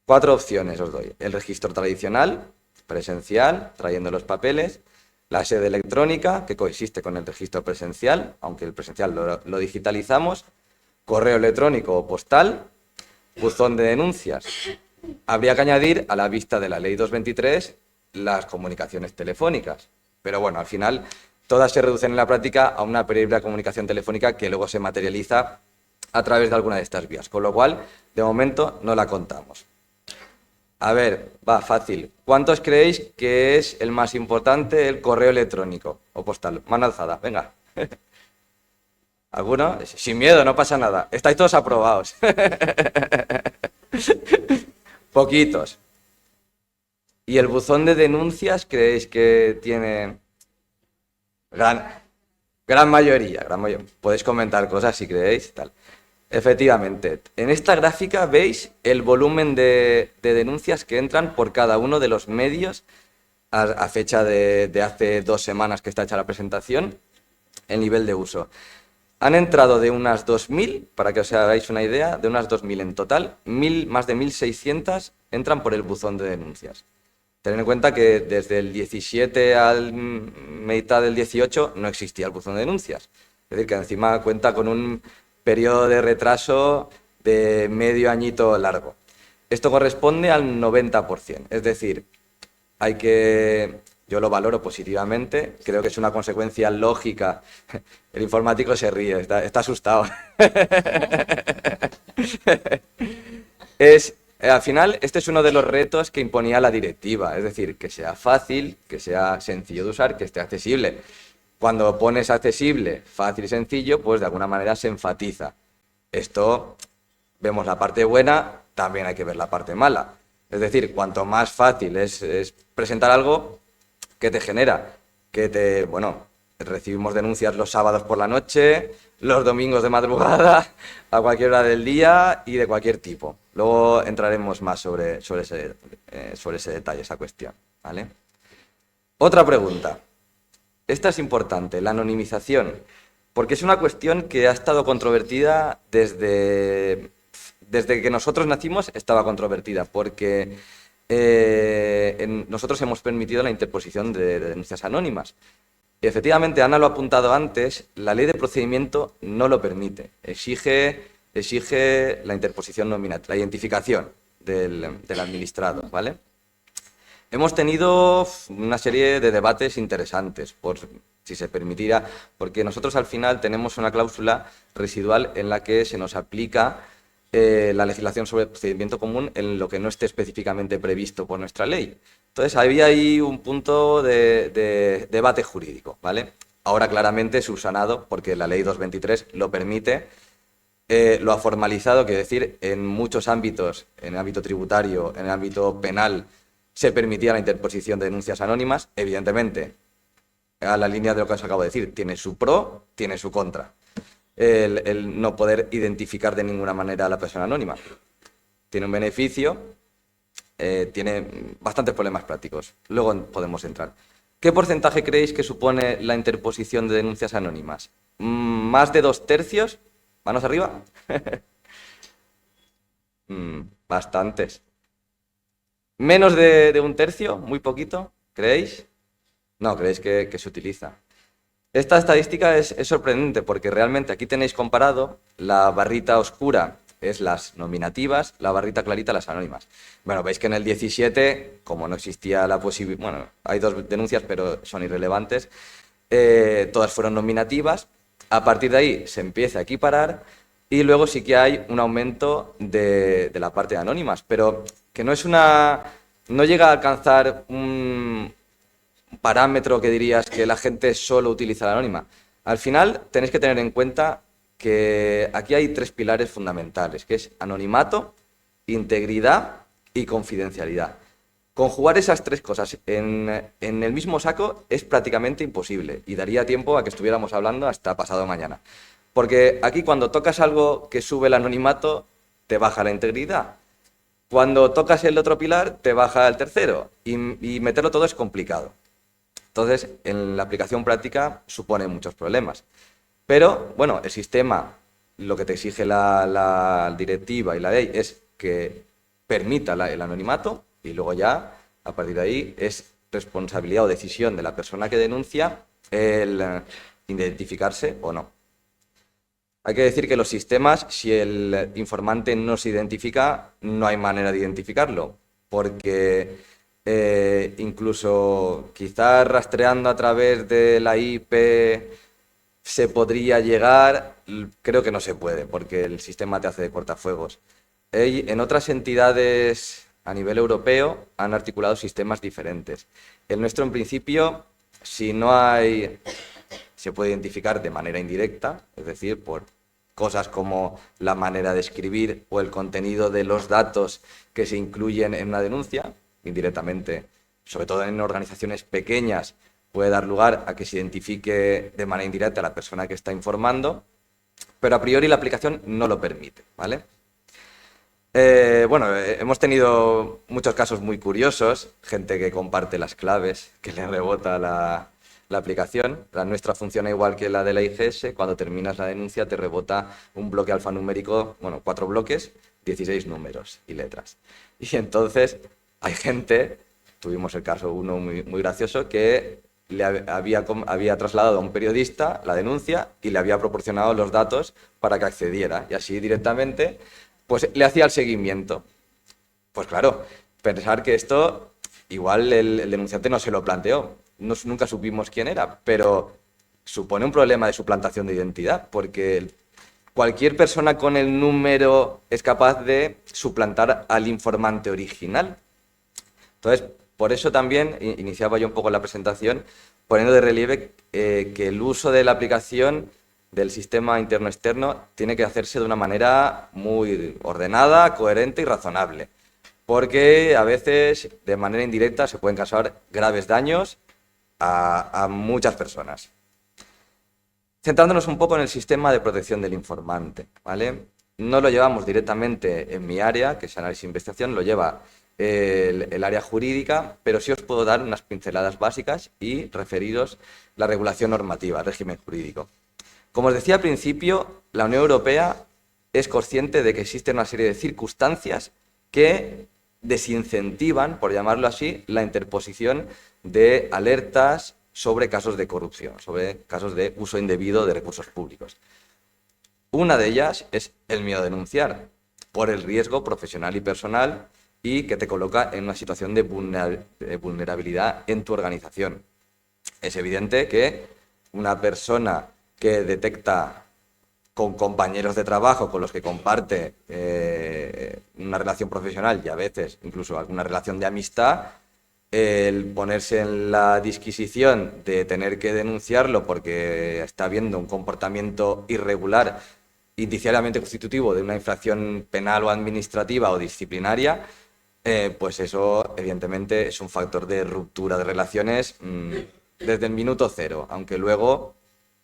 4 opciones os doy. El registro tradicional, presencial, trayendo los papeles. La sede electrónica, que coexiste con el registro presencial, aunque el presencial lo digitalizamos. Correo electrónico o postal. Buzón de denuncias. Habría que añadir a la vista de la ley 223 las comunicaciones telefónicas. Pero bueno, al final todas se reducen en la práctica a una períoda de comunicación telefónica que luego se materializa a través de alguna de estas vías, con lo cual, de momento, no la contamos. A ver, va, fácil. ¿Cuántos creéis que es el más importante, el correo electrónico o postal? Mano alzada, venga. ¿Alguno? Sin miedo, no pasa nada. Estáis todos aprobados. Poquitos. ¿Y el buzón de denuncias creéis que tiene gran, gran mayoría? Podéis comentar cosas si creéis, tal. Efectivamente. En esta gráfica veis el volumen de denuncias que entran por cada uno de los medios a fecha de hace 2 semanas que está hecha la presentación, el nivel de uso. Han entrado de unas 2.000, para que os hagáis una idea, de unas 2.000 en total, más de 1.600 entran por el buzón de denuncias. Tened en cuenta que desde el 17 al mitad del 18 no existía el buzón de denuncias. Es decir, que encima cuenta con un periodo de retraso de medio añito largo. Esto corresponde al 90%. Es decir, yo lo valoro positivamente, creo que es una consecuencia lógica. El informático se ríe, está asustado. Al final, este es uno de los retos que imponía la directiva, es decir, que sea fácil, que sea sencillo de usar, que esté accesible. Cuando pones accesible, fácil y sencillo, pues de alguna manera se enfatiza. Esto, vemos la parte buena, también hay que ver la parte mala. Es decir, cuanto más fácil es presentar algo, ¿qué te genera? Bueno, recibimos denuncias los sábados por la noche, los domingos de madrugada, a cualquier hora del día y de cualquier tipo. Luego entraremos más sobre ese detalle, esa cuestión, ¿vale? Otra pregunta. Esta es importante, la anonimización, porque es una cuestión que ha estado controvertida desde que nosotros nacimos, estaba controvertida, porque nosotros hemos permitido la interposición de denuncias anónimas. Y efectivamente, Ana lo ha apuntado antes, la ley de procedimiento no lo permite, exige la interposición nominal, la identificación del administrado, ¿vale? Hemos tenido una serie de debates interesantes por si se permitiera, porque nosotros al final tenemos una cláusula residual en la que se nos aplica la legislación sobre el procedimiento común en lo que no esté específicamente previsto por nuestra ley. Entonces, había ahí un punto de debate jurídico, ¿vale? Ahora claramente subsanado, porque la ley 223 lo permite, lo ha formalizado, quiero decir, en muchos ámbitos, en el ámbito tributario, en el ámbito penal, se permitía la interposición de denuncias anónimas. Evidentemente, a la línea de lo que os acabo de decir, tiene su pro, tiene su contra. El no poder identificar de ninguna manera a la persona anónima. Tiene un beneficio, tiene bastantes problemas prácticos. Luego podemos entrar. ¿Qué porcentaje creéis que supone la interposición de denuncias anónimas? ¿Más de 2/3? ¿Manos arriba? Bastantes. ¿Menos de 1/3? ¿Muy poquito? ¿Creéis? No, creéis que se utiliza. Esta estadística es sorprendente porque realmente aquí tenéis comparado la barrita oscura es las nominativas, la barrita clarita las anónimas. Bueno, veis que en el 17, como no existía la posibilidad, bueno, hay 2 denuncias pero son irrelevantes, todas fueron nominativas. A partir de ahí se empieza a equiparar y luego sí que hay un aumento de la parte de anónimas, pero que no llega a alcanzar un parámetro que dirías que la gente solo utiliza la anónima. Al final tenéis que tener en cuenta que aquí hay 3 pilares fundamentales, que es anonimato, integridad y confidencialidad. Conjugar esas 3 cosas en el mismo saco es prácticamente imposible y daría tiempo a que estuviéramos hablando hasta pasado mañana. Porque aquí cuando tocas algo que sube el anonimato, te baja la integridad. Cuando tocas el otro pilar, te baja el tercero y meterlo todo es complicado. Entonces, en la aplicación práctica supone muchos problemas. Pero, bueno, el sistema, lo que te exige la directiva y la ley es que permita el anonimato y luego ya, a partir de ahí, es responsabilidad o decisión de la persona que denuncia el identificarse o no. Hay que decir que los sistemas, si el informante no se identifica, no hay manera de identificarlo, porque incluso quizás rastreando a través de la IP se podría llegar, creo que no se puede, porque el sistema te hace de cortafuegos. En otras entidades a nivel europeo han articulado sistemas diferentes. El nuestro, en principio, si no hay se puede identificar de manera indirecta, es decir, por cosas como la manera de escribir o el contenido de los datos que se incluyen en una denuncia, indirectamente, sobre todo en organizaciones pequeñas, puede dar lugar a que se identifique de manera indirecta a la persona que está informando, pero a priori la aplicación no lo permite, ¿vale? Hemos tenido muchos casos muy curiosos, gente que comparte las claves, que le rebota la aplicación. La nuestra funciona igual que la de la IGS. Cuando terminas la denuncia te rebota un bloque alfanumérico, 4 bloques, 16 números y letras. Y entonces hay gente, tuvimos el caso uno muy gracioso, que le había trasladado a un periodista la denuncia y le había proporcionado los datos para que accediera. Y así directamente pues le hacía el seguimiento. Pues claro, pensar que esto, igual el denunciante no se lo planteó, nunca supimos quién era, pero supone un problema de suplantación de identidad, porque cualquier persona con el número es capaz de suplantar al informante original. Entonces, por eso también iniciaba yo un poco la presentación poniendo de relieve que el uso de la aplicación del sistema interno-externo tiene que hacerse de una manera muy ordenada, coherente y razonable, porque a veces de manera indirecta se pueden causar graves daños a muchas personas. Centrándonos un poco en el sistema de protección del informante, ¿vale? No lo llevamos directamente en mi área, que es análisis e investigación, lo lleva el área jurídica, pero sí os puedo dar unas pinceladas básicas y referiros la regulación normativa, el régimen jurídico. Como os decía al principio, la Unión Europea es consciente de que existen una serie de circunstancias que desincentivan, por llamarlo así, la interposición de alertas sobre casos de corrupción, sobre casos de uso indebido de recursos públicos. Una de ellas es el miedo a denunciar por el riesgo profesional y personal y que te coloca en una situación de vulnerabilidad en tu organización. Es evidente que una persona que detecta con compañeros de trabajo con los que comparte una relación profesional y a veces incluso alguna relación de amistad, el ponerse en la disquisición de tener que denunciarlo porque está viendo un comportamiento irregular, indiciariamente constitutivo de una infracción penal o administrativa o disciplinaria, pues eso evidentemente es un factor de ruptura de relaciones desde el minuto cero, aunque luego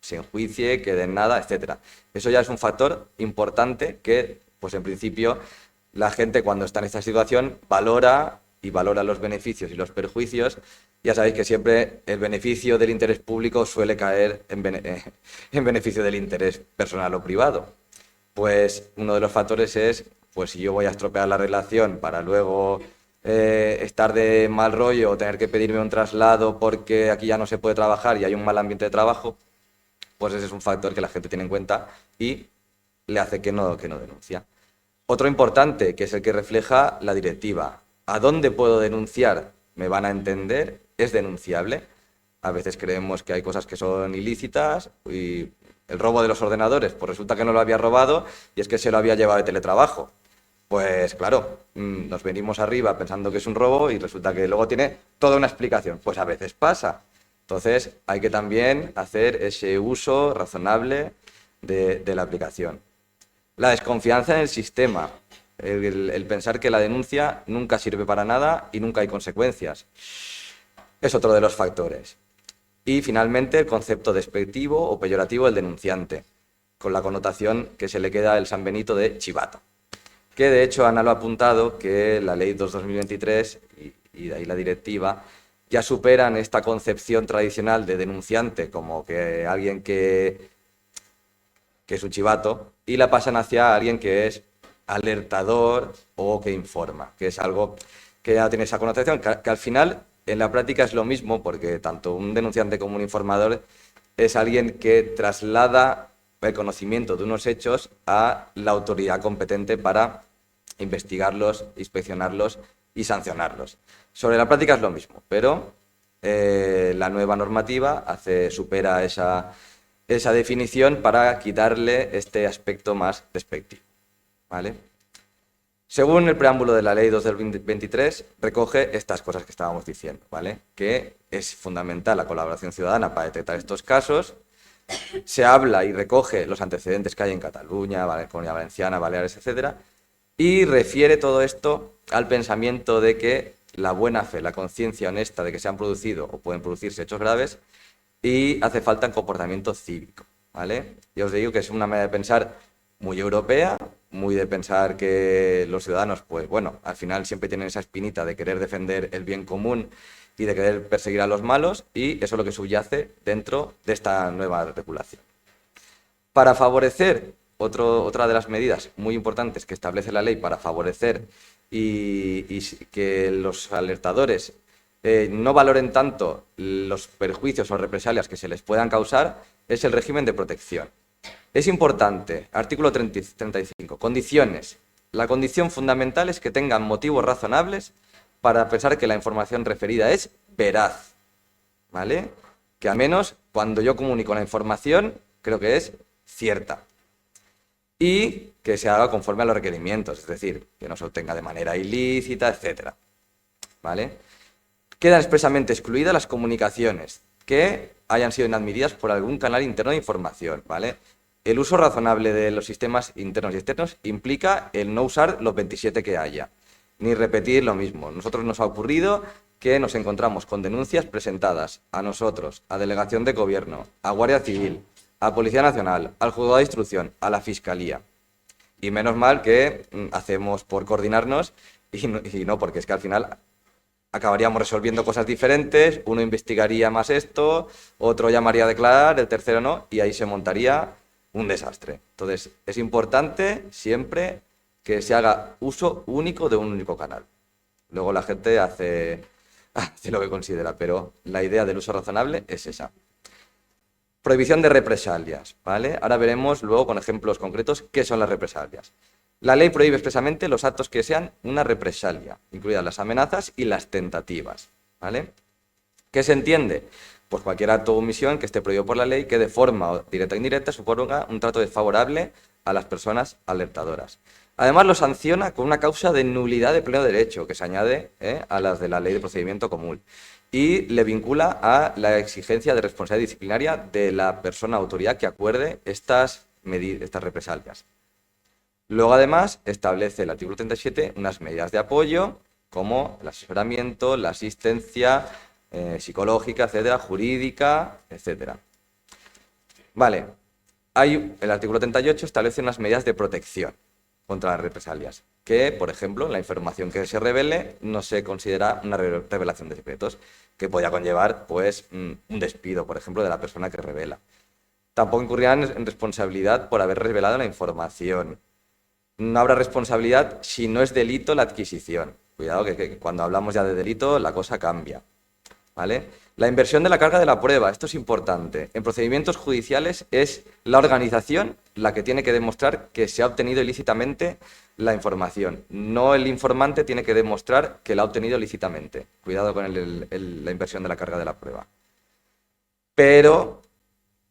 se enjuicie, quede en nada, etc. Eso ya es un factor importante que, pues en principio, la gente cuando está en esta situación valora los beneficios y los perjuicios. Ya sabéis que siempre el beneficio del interés público suele caer en beneficio del interés personal o privado. Pues uno de los factores es, pues si yo voy a estropear la relación para luego estar de mal rollo o tener que pedirme un traslado porque aquí ya no se puede trabajar y hay un mal ambiente de trabajo, pues ese es un factor que la gente tiene en cuenta y le hace que no denuncia. Otro importante, que es el que refleja la directiva. ¿A dónde puedo denunciar? ¿Me van a entender? ¿Es denunciable? A veces creemos que hay cosas que son ilícitas y el robo de los ordenadores, pues resulta que no lo había robado y es que se lo había llevado de teletrabajo. Pues claro, nos venimos arriba pensando que es un robo y resulta que luego tiene toda una explicación. Pues a veces pasa. Entonces hay que también hacer ese uso razonable de la aplicación. La desconfianza en el sistema, el pensar que la denuncia nunca sirve para nada y nunca hay consecuencias, es otro de los factores. Y finalmente el concepto despectivo o peyorativo del denunciante, con la connotación que se le queda el San Benito de chivato. Que de hecho Ana lo ha apuntado que la Ley 2/2023 y de ahí la directiva ya superan esta concepción tradicional de denunciante como que alguien que es un chivato y la pasan hacia alguien que es alertador o que informa, que es algo que ya tiene esa connotación, que al final en la práctica es lo mismo porque tanto un denunciante como un informador es alguien que traslada el conocimiento de unos hechos a la autoridad competente para investigarlos, inspeccionarlos y sancionarlos. Sobre la práctica es lo mismo, pero la nueva normativa supera esa definición para quitarle este aspecto más despectivo, ¿vale? Según el preámbulo de la Ley 2 del 2023, recoge estas cosas que estábamos diciendo, ¿vale? Que es fundamental la colaboración ciudadana para detectar estos casos, se habla y recoge los antecedentes que hay en Cataluña, Comunidad Valenciana, Baleares, etcétera, y refiere todo esto al pensamiento de que la buena fe, la conciencia honesta de que se han producido o pueden producirse hechos graves y hace falta un comportamiento cívico, ¿vale? Yo os digo que es una manera de pensar muy europea, muy de pensar que los ciudadanos, pues bueno, al final siempre tienen esa espinita de querer defender el bien común y de querer perseguir a los malos, y eso es lo que subyace dentro de esta nueva regulación. Para favorecer, otra de las medidas muy importantes que establece la ley para favorecer y que los alertadores no valoren tanto los perjuicios o represalias que se les puedan causar, es el régimen de protección. Es importante, artículo 35, condiciones. La condición fundamental es que tengan motivos razonables para pensar que la información referida es veraz, ¿vale? Que al menos cuando yo comunico la información, creo que es cierta. Y que se haga conforme a los requerimientos, es decir, que no se obtenga de manera ilícita, etc. ¿Vale? Quedan expresamente excluidas las comunicaciones que hayan sido inadmitidas por algún canal interno de información, ¿vale? El uso razonable de los sistemas internos y externos implica el no usar los 27 que haya, ni repetir lo mismo. Nosotros nos ha ocurrido que nos encontramos con denuncias presentadas a nosotros, a Delegación de Gobierno, a Guardia Civil, a Policía Nacional, al Juzgado de Instrucción, a la Fiscalía. Y menos mal que hacemos por coordinarnos y no, porque es que al final acabaríamos resolviendo cosas diferentes, uno investigaría más esto, otro llamaría a declarar, el tercero no, y ahí se montaría un desastre. Entonces, es importante siempre que se haga uso único de un único canal. Luego la gente hace lo que considera, pero la idea del uso razonable es esa. Prohibición de represalias, ¿vale? Ahora veremos luego con ejemplos concretos qué son las represalias. La ley prohíbe expresamente los actos que sean una represalia, incluidas las amenazas y las tentativas, ¿vale? ¿Qué se entiende? Pues cualquier acto o omisión que esté prohibido por la ley que de forma directa o indirecta suponga un trato desfavorable a las personas alertadoras. Además, lo sanciona con una causa de nulidad de pleno derecho, que se añade a las de la Ley de Procedimiento Común, y le vincula a la exigencia de responsabilidad disciplinaria de la persona o autoridad que acuerde estas represalias. Luego, además, establece el artículo 37 unas medidas de apoyo, como el asesoramiento, la asistencia psicológica, etcétera, jurídica, etcétera. Vale, el artículo 38 establece unas medidas de protección contra las represalias, que, por ejemplo, la información que se revele no se considera una revelación de secretos, que podría conllevar, pues, un despido, por ejemplo, de la persona que revela. Tampoco incurrirán en responsabilidad por haber revelado la información. No habrá responsabilidad si no es delito la adquisición. Cuidado que cuando hablamos ya de delito la cosa cambia, ¿vale? La inversión de la carga de la prueba, esto es importante. En procedimientos judiciales es la organización la que tiene que demostrar que se ha obtenido ilícitamente la información. No el informante tiene que demostrar que la ha obtenido ilícitamente. Cuidado con la inversión de la carga de la prueba. Pero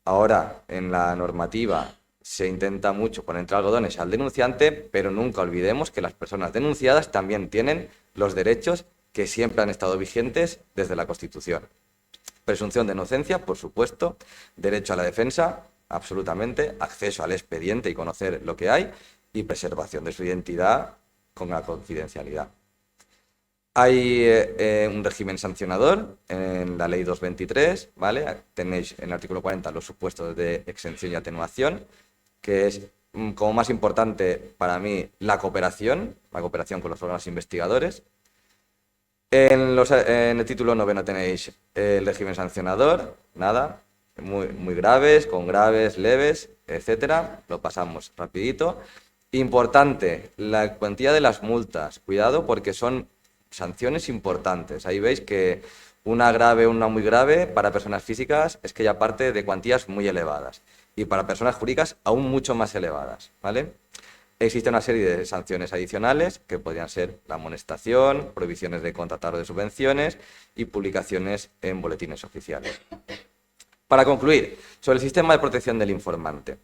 ahora en la normativa se intenta mucho poner entre algodones al denunciante, pero nunca olvidemos que las personas denunciadas también tienen los derechos que siempre han estado vigentes desde la Constitución. Presunción de inocencia, por supuesto, derecho a la defensa, absolutamente, acceso al expediente y conocer lo que hay, y preservación de su identidad con la confidencialidad. Hay un régimen sancionador en la Ley 223, ¿vale? Tenéis en el artículo 40 los supuestos de exención y atenuación, que es como más importante para mí la cooperación con los órganos investigadores. En el título 9 tenéis el régimen sancionador, nada, muy graves, con graves, leves, etcétera. Lo pasamos rapidito. Importante, la cuantía de las multas. Cuidado porque son sanciones importantes. Ahí veis que una grave o una muy grave para personas físicas es que ya parte de cuantías muy elevadas. Y para personas jurídicas aún mucho más elevadas, ¿vale? Existe una serie de sanciones adicionales que podrían ser la amonestación, prohibiciones de contratar o de subvenciones y publicaciones en boletines oficiales. Para concluir, sobre el sistema de protección del informante.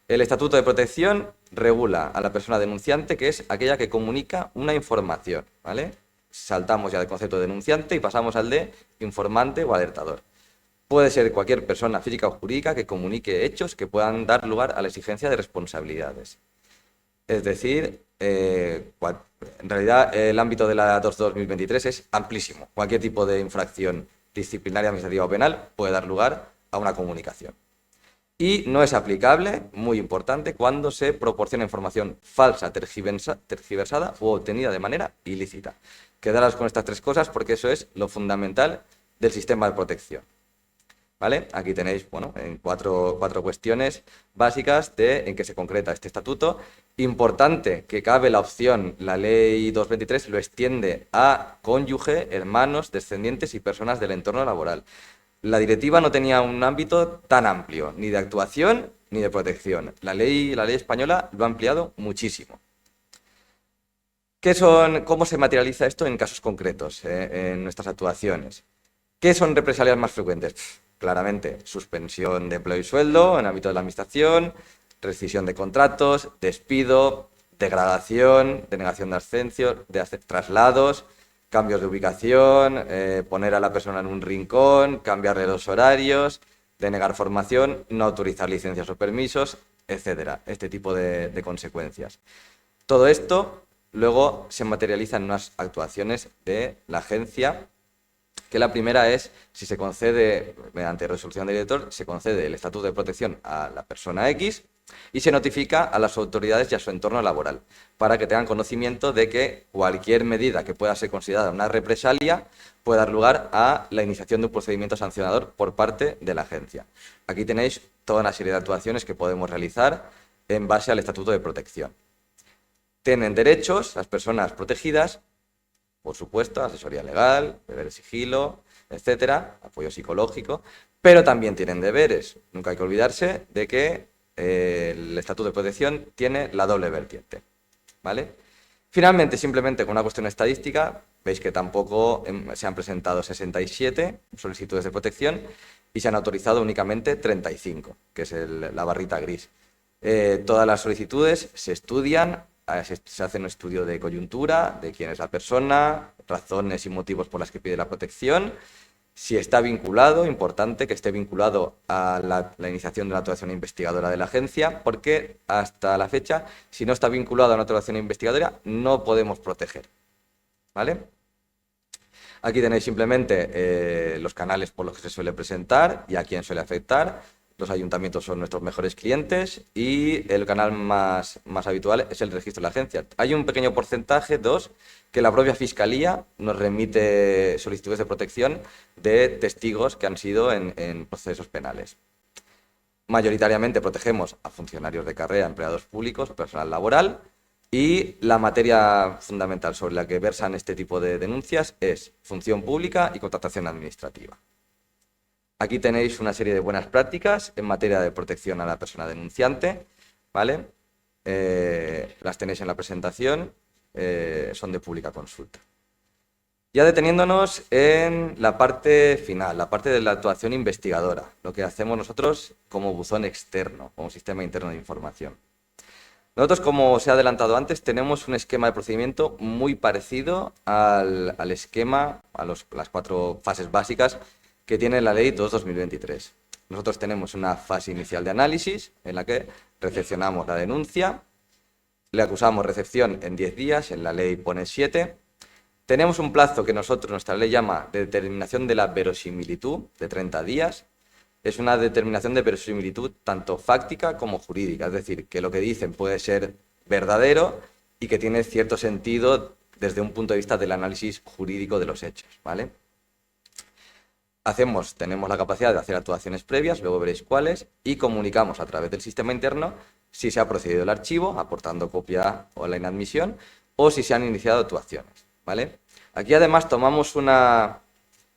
El Estatuto de Protección regula a la persona denunciante, que es aquella que comunica una información, ¿vale? Saltamos ya del concepto de denunciante y pasamos al de informante o alertador. puede ser cualquier persona física o jurídica que comunique hechos que puedan dar lugar a la exigencia de responsabilidades. Es decir, en realidad el ámbito de la 2/2023 es amplísimo. Cualquier tipo de infracción disciplinaria, administrativa o penal puede dar lugar a una comunicación. Y no es aplicable, muy importante, cuando se proporciona información falsa, tergiversada o obtenida de manera ilícita. Quedaros con estas tres cosas porque eso es lo fundamental del sistema de protección. ¿Vale? Aquí tenéis, bueno, en cuatro cuestiones básicas en que se concreta este estatuto. Importante que cabe la opción, la ley 223 lo extiende a cónyuge, hermanos, descendientes y personas del entorno laboral. La directiva no tenía un ámbito tan amplio, ni de actuación ni de protección. La ley española lo ha ampliado muchísimo. ¿Cómo se materializa esto en casos concretos, en nuestras actuaciones? ¿Qué son represalias más frecuentes? Claramente, suspensión de empleo y sueldo en el ámbito de la administración, rescisión de contratos, despido, degradación, denegación de ascenso, de traslados, cambios de ubicación, poner a la persona en un rincón, cambiarle los horarios, denegar formación, no autorizar licencias o permisos, etcétera. Este tipo de consecuencias. Todo esto luego se materializa en unas actuaciones de la agencia, que la primera es, si se concede, mediante resolución del director, se concede el estatuto de protección a la persona X y se notifica a las autoridades y a su entorno laboral, para que tengan conocimiento de que cualquier medida que pueda ser considerada una represalia puede dar lugar a la iniciación de un procedimiento sancionador por parte de la agencia. Aquí tenéis toda una serie de actuaciones que podemos realizar en base al estatuto de protección. Tienen derechos las personas protegidas, por supuesto, asesoría legal, deber de sigilo, etcétera, apoyo psicológico, pero también tienen deberes. Nunca hay que olvidarse de que el estatuto de protección tiene la doble vertiente, ¿vale? Finalmente, simplemente con una cuestión estadística, veis que tampoco se han presentado 67 solicitudes de protección y se han autorizado únicamente 35, que es la barrita gris. Todas las solicitudes se estudian, se hace un estudio de coyuntura, de quién es la persona, razones y motivos por las que pide la protección, si está vinculado, importante que esté vinculado a la iniciación de una actuación investigadora de la agencia, porque hasta la fecha, si no está vinculado a una actuación investigadora, no podemos proteger, ¿vale? Aquí tenéis simplemente los canales por los que se suele presentar y a quién suele afectar. Los ayuntamientos son nuestros mejores clientes y el canal más habitual es el registro de la agencia. Hay un pequeño porcentaje, 2, que la propia Fiscalía nos remite solicitudes de protección de testigos que han sido en procesos penales. Mayoritariamente protegemos a funcionarios de carrera, empleados públicos, personal laboral, y la materia fundamental sobre la que versan este tipo de denuncias es función pública y contratación administrativa. Aquí tenéis una serie de buenas prácticas en materia de protección a la persona denunciante, ¿vale? Las tenéis en la presentación, son de pública consulta. Ya deteniéndonos en la parte final, la parte de la actuación investigadora, lo que hacemos nosotros como buzón externo, como sistema interno de información. Nosotros, como os he adelantado antes, tenemos un esquema de procedimiento muy parecido al esquema, a las 4 fases básicas que tiene la ley 2/2023. Nosotros tenemos una fase inicial de análisis en la que recepcionamos la denuncia, le acusamos recepción en 10 días, en la ley pone 7. Tenemos un plazo que nuestra ley llama de determinación de la verosimilitud, de 30 días. Es una determinación de verosimilitud tanto fáctica como jurídica, es decir, que lo que dicen puede ser verdadero y que tiene cierto sentido desde un punto de vista del análisis jurídico de los hechos, ¿vale? Tenemos la capacidad de hacer actuaciones previas, luego veréis cuáles, y comunicamos a través del sistema interno si se ha procedido el archivo, aportando copia o la inadmisión, o si se han iniciado actuaciones, ¿vale? Aquí además tomamos una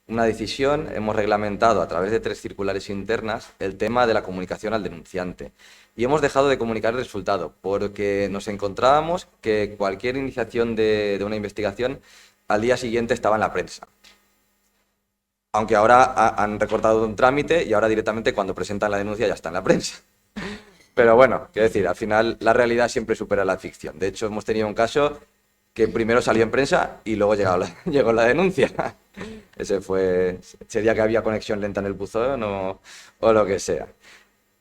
decisión, hemos reglamentado a través de 3 circulares internas el tema de la comunicación al denunciante y hemos dejado de comunicar el resultado porque nos encontrábamos que cualquier iniciación de una investigación al día siguiente estaba en la prensa. Aunque ahora han recortado un trámite y ahora directamente cuando presentan la denuncia ya está en la prensa. Pero bueno, quiero decir, al final la realidad siempre supera la ficción. De hecho, hemos tenido un caso que primero salió en prensa y luego llegó la denuncia. Sería que había conexión lenta en el buzón o lo que sea.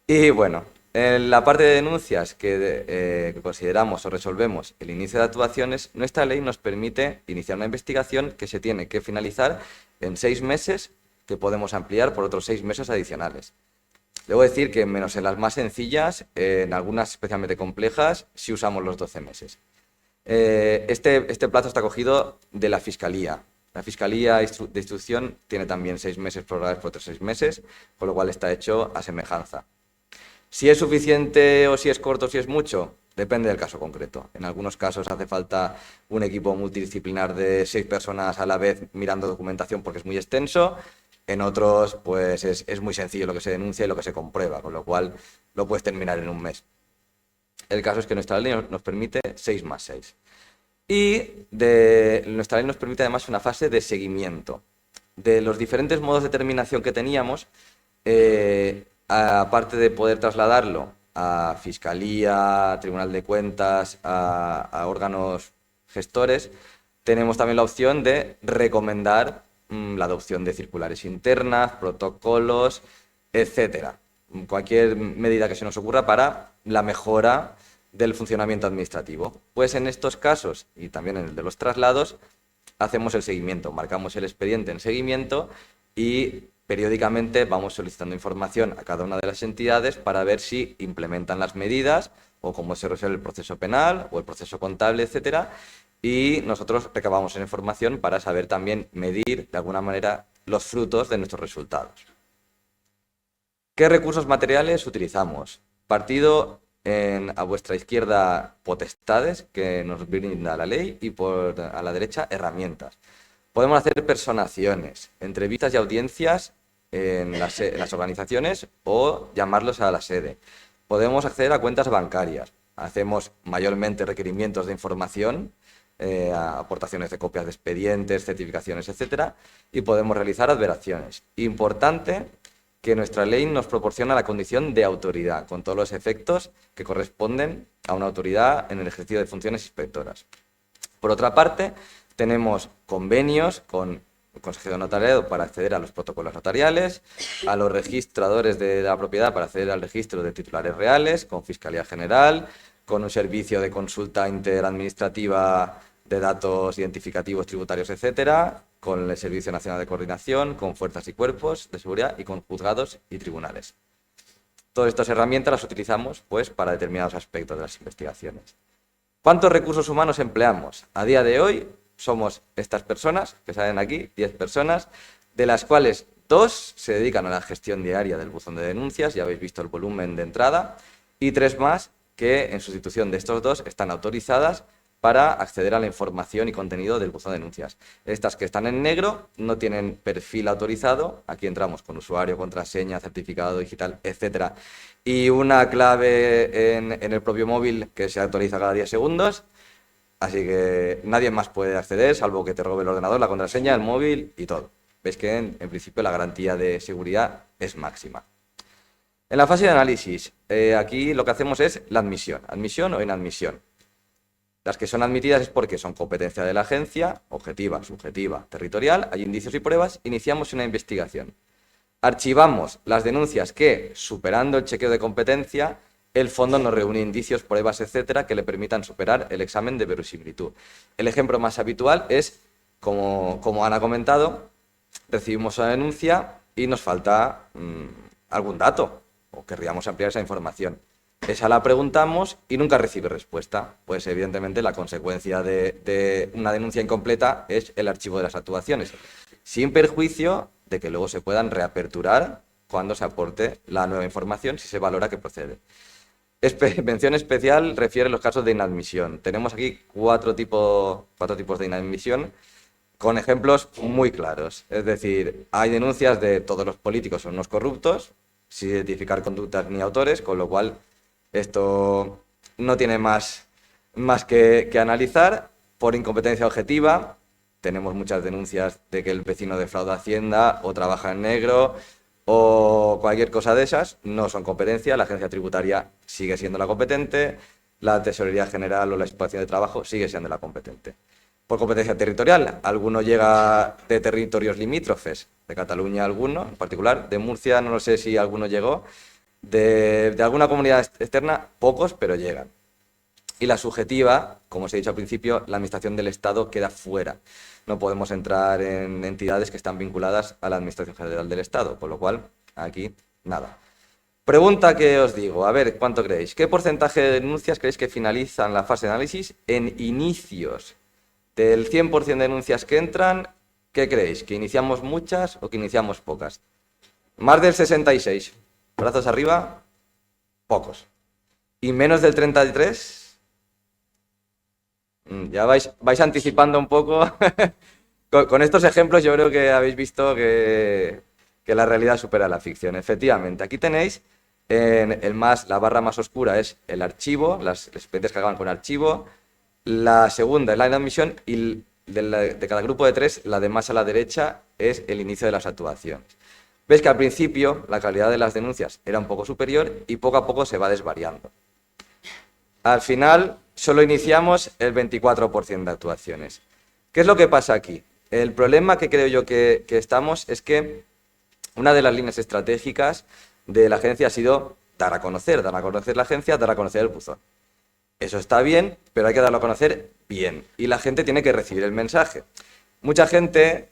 Y bueno, en la parte de denuncias que consideramos o resolvemos el inicio de actuaciones, nuestra ley nos permite iniciar una investigación que se tiene que finalizar en 6 meses, que podemos ampliar por otros 6 meses adicionales. Debo decir que menos en las más sencillas, en algunas especialmente complejas, sí usamos los 12 meses. Este plazo está cogido de la Fiscalía. La Fiscalía de Instrucción tiene también 6 meses prorrogados por otros 6 meses, con lo cual está hecho a semejanza. Si es suficiente o si es corto o si es mucho, depende del caso concreto. En algunos casos hace falta un equipo multidisciplinar de 6 personas a la vez mirando documentación porque es muy extenso. En otros, pues es muy sencillo lo que se denuncia y lo que se comprueba, con lo cual lo puedes terminar en un mes. El caso es que nuestra ley nos permite 6 más 6. Y nuestra ley nos permite además una fase de seguimiento. De los diferentes modos de terminación que teníamos, aparte de poder trasladarlo a Fiscalía, Tribunal de Cuentas, a órganos gestores, tenemos también la opción de recomendar la adopción de circulares internas, protocolos, etcétera. Cualquier medida que se nos ocurra para la mejora del funcionamiento administrativo. Pues en estos casos, y también en el de los traslados, hacemos el seguimiento, marcamos el expediente en seguimiento y periódicamente vamos solicitando información a cada una de las entidades para ver si implementan las medidas o cómo se resuelve el proceso penal o el proceso contable, etcétera. Y nosotros recabamos esa información para saber también medir de alguna manera los frutos de nuestros resultados. ¿Qué recursos materiales utilizamos? Partido a vuestra izquierda potestades que nos brinda la ley y a la derecha herramientas. Podemos hacer personaciones, entrevistas y audiencias en las organizaciones o llamarlos a la sede. Podemos acceder a cuentas bancarias. Hacemos mayormente requerimientos de información, aportaciones de copias de expedientes, certificaciones, etcétera, y podemos realizar adveraciones. Importante que nuestra ley nos proporciona la condición de autoridad, con todos los efectos que corresponden a una autoridad en el ejercicio de funciones inspectoras. Por otra parte, tenemos convenios con el Consejo de Notariado para acceder a los protocolos notariales, a los registradores de la propiedad para acceder al registro de titulares reales, con Fiscalía General, con un servicio de consulta interadministrativa de datos identificativos, tributarios, etcétera, con el Servicio Nacional de Coordinación, con fuerzas y cuerpos de seguridad y con juzgados y tribunales. Todas estas herramientas las utilizamos pues, para determinados aspectos de las investigaciones. ¿Cuántos recursos humanos empleamos? A día de hoy somos estas personas, que salen aquí, 10 personas, de las cuales 2 se dedican a la gestión diaria del buzón de denuncias, ya habéis visto el volumen de entrada, y 3 más que en sustitución de estos 2 están autorizadas para acceder a la información y contenido del buzón de denuncias. Estas que están en negro no tienen perfil autorizado, aquí entramos con usuario, contraseña, certificado digital, etcétera, y una clave en el propio móvil que se actualiza cada 10 segundos, así que nadie más puede acceder, salvo que te robe el ordenador, la contraseña, el móvil y todo. Veis que en principio la garantía de seguridad es máxima. En la fase de análisis, aquí lo que hacemos es la admisión o inadmisión. Las que son admitidas es porque son competencia de la agencia, objetiva, subjetiva, territorial, hay indicios y pruebas, iniciamos una investigación. Archivamos las denuncias que, superando el chequeo de competencia, el fondo nos reúne indicios, pruebas, etcétera, que le permitan superar el examen de verosimilitud. El ejemplo más habitual es, como Ana ha comentado, recibimos una denuncia y nos falta algún dato o querríamos ampliar esa información. Esa la preguntamos y nunca recibe respuesta. Pues evidentemente la consecuencia de una denuncia incompleta es el archivo de las actuaciones, sin perjuicio de que luego se puedan reaperturar cuando se aporte la nueva información si se valora que procede. Mención especial refiere a los casos de inadmisión. Tenemos aquí cuatro tipos de inadmisión con ejemplos muy claros. Es decir, hay denuncias de todos los políticos son unos corruptos, sin identificar conductas ni autores, con lo cual esto no tiene más que analizar. Por incompetencia objetiva, tenemos muchas denuncias de que el vecino defrauda Hacienda o trabaja en negro o cualquier cosa de esas. No son competencia, la agencia tributaria sigue siendo la competente, la Tesorería General o la Inspección de Trabajo sigue siendo la competente. Por competencia territorial, alguno llega de territorios limítrofes, de Cataluña alguno en particular, de Murcia no lo sé si alguno llegó, de alguna comunidad externa, pocos, pero llegan. Y la subjetiva, como os he dicho al principio, la Administración del Estado queda fuera. No podemos entrar en entidades que están vinculadas a la Administración General del Estado, con lo cual, aquí, nada. Pregunta que os digo, a ver, ¿cuánto creéis? ¿Qué porcentaje de denuncias creéis que finalizan la fase de análisis en inicios? Del 100% de denuncias que entran, ¿qué creéis? ¿Que iniciamos muchas o que iniciamos pocas? Más del 66. Brazos arriba, pocos. ¿Y menos del 33? Ya vais anticipando un poco. Con estos ejemplos yo creo que habéis visto que la realidad supera la ficción. Efectivamente, aquí tenéis la barra más oscura es el archivo, las expedientes que acaban con archivo. La segunda es la inadmisión y de cada grupo de 3, la de más a la derecha es el inicio de las actuaciones. Veis que al principio la calidad de las denuncias era un poco superior y poco a poco se va desvariando. Al final solo iniciamos el 24% de actuaciones. ¿Qué es lo que pasa aquí? El problema que creo yo que estamos es que una de las líneas estratégicas de la agencia ha sido dar a conocer la agencia, dar a conocer el buzón. Eso está bien, pero hay que darlo a conocer bien. Y la gente tiene que recibir el mensaje. Mucha gente,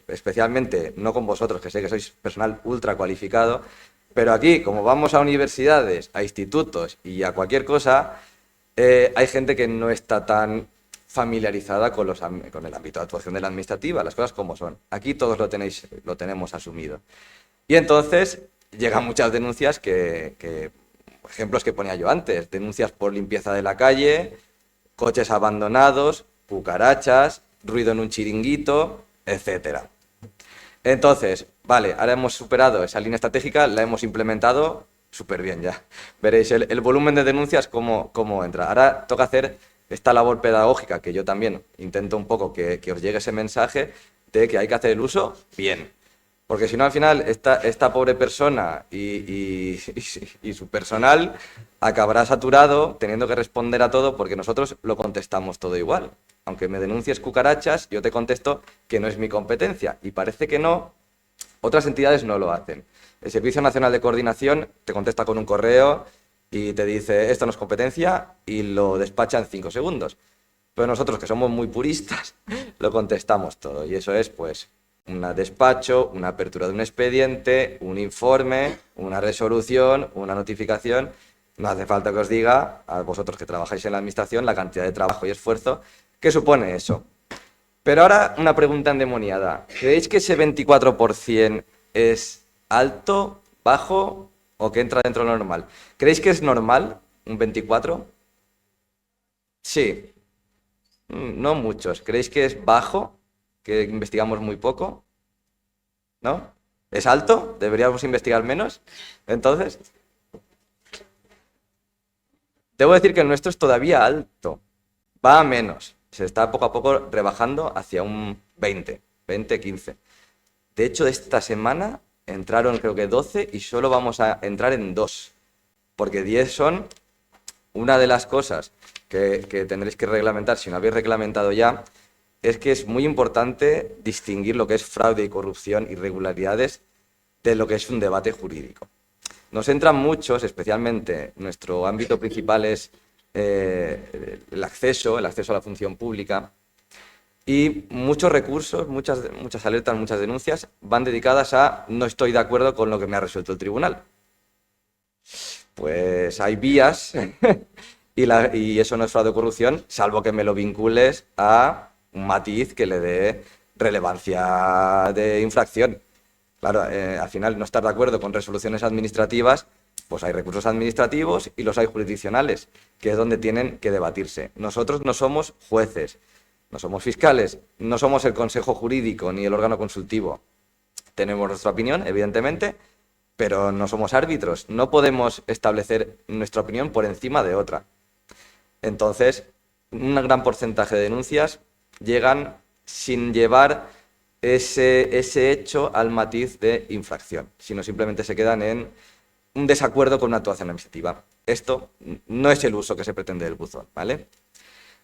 especialmente no con vosotros, que sé que sois personal ultra cualificado, pero aquí, como vamos a universidades, a institutos y a cualquier cosa, hay gente que no está tan familiarizada con el ámbito de actuación de la administrativa, las cosas como son. Aquí todos lo tenemos asumido. Y entonces llegan muchas denuncias ejemplos que ponía yo antes, denuncias por limpieza de la calle, coches abandonados, cucarachas, ruido en un chiringuito, etc. Entonces, vale, ahora hemos superado esa línea estratégica, la hemos implementado súper bien ya. Veréis el volumen de denuncias cómo entra. Ahora toca hacer esta labor pedagógica, que yo también intento un poco que os llegue ese mensaje de que hay que hacer el uso bien. Porque si no, al final, esta pobre persona y su personal acabará saturado teniendo que responder a todo porque nosotros lo contestamos todo igual. Aunque me denuncies cucarachas, yo te contesto que no es mi competencia. Y parece que no, otras entidades no lo hacen. El Servicio Nacional de Coordinación te contesta con un correo y te dice esto no es competencia y lo despacha en 5 segundos. Pero nosotros, que somos muy puristas, lo contestamos todo. Y eso es, pues, un despacho, una apertura de un expediente, un informe, una resolución, una notificación. No hace falta que os diga, a vosotros que trabajáis en la administración, la cantidad de trabajo y esfuerzo que supone eso. Pero ahora una pregunta endemoniada. ¿Creéis que ese 24% es alto, bajo o que entra dentro de lo normal? ¿Creéis que es normal un 24%? Sí. No muchos. ¿Creéis que es bajo? ¿Que investigamos muy poco? ¿No? ¿Es alto? ¿Deberíamos investigar menos? Entonces, debo decir que el nuestro es todavía alto. Va a menos. Se está poco a poco rebajando hacia un 20, 15. De hecho, esta semana entraron creo que 12 y solo vamos a entrar en 2. Porque 10 son una de las cosas que tendréis que reglamentar, si no habéis reglamentado ya, es que es muy importante distinguir lo que es fraude y corrupción, irregularidades, de lo que es un debate jurídico. Nos entran muchos, especialmente nuestro ámbito principal es el acceso a la función pública, y muchos recursos, muchas alertas, muchas denuncias van dedicadas a no estoy de acuerdo con lo que me ha resuelto el tribunal. Pues hay vías y eso no es fraude o corrupción, salvo que me lo vincules a un matiz que le dé relevancia de infracción. Claro, al final no estar de acuerdo con resoluciones administrativas, pues hay recursos administrativos y los hay jurisdiccionales, que es donde tienen que debatirse. Nosotros no somos jueces, no somos fiscales, no somos el consejo jurídico ni el órgano consultivo. Tenemos nuestra opinión, evidentemente, pero no somos árbitros. No podemos establecer nuestra opinión por encima de otra. Entonces, un gran porcentaje de denuncias llegan sin llevar ese hecho al matiz de infracción, sino simplemente se quedan en un desacuerdo con una actuación administrativa. esto no es el uso que se pretende del buzón, ¿vale?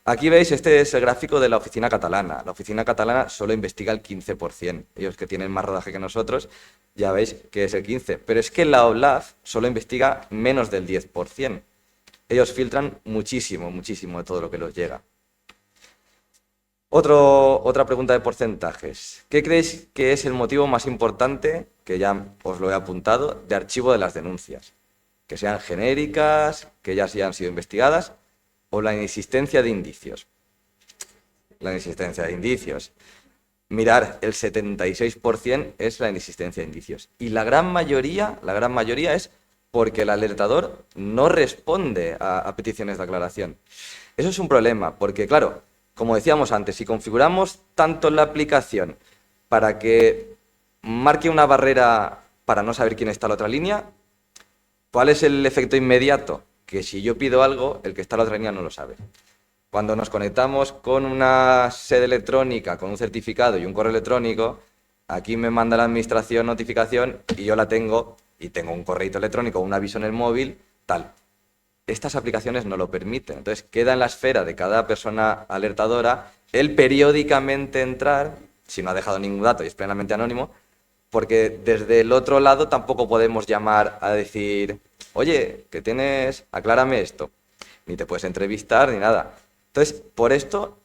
Aquí veis, este es el gráfico de la oficina catalana. La oficina catalana solo investiga el 15%. Ellos que tienen más rodaje que nosotros, ya veis que es el 15%. Pero es que la OLAF solo investiga menos del 10%. Ellos filtran muchísimo, muchísimo de todo lo que les llega. Otra pregunta de porcentajes. ¿Qué creéis que es el motivo más importante, que ya os lo he apuntado, de archivo de las denuncias? Que sean genéricas, que ya hayan sido investigadas, o la inexistencia de indicios. La inexistencia de indicios. Mirar, el 76% es la inexistencia de indicios. Y la gran mayoría es porque el alertador no responde a peticiones de aclaración. Eso es un problema, porque claro, como decíamos antes, si configuramos tanto la aplicación para que marque una barrera para no saber quién está en la otra línea, ¿cuál es el efecto inmediato? Que si yo pido algo, el que está en la otra línea no lo sabe. Cuando nos conectamos con una sede electrónica, con un certificado y un correo electrónico, aquí me manda la administración notificación y yo la tengo, y tengo un correo electrónico, un aviso en el móvil, tal. Estas aplicaciones no lo permiten. Entonces queda en la esfera de cada persona alertadora el periódicamente entrar, si no ha dejado ningún dato y es plenamente anónimo, porque desde el otro lado tampoco podemos llamar a decir, oye, que tienes, aclárame esto. Ni te puedes entrevistar ni nada. Entonces, por esto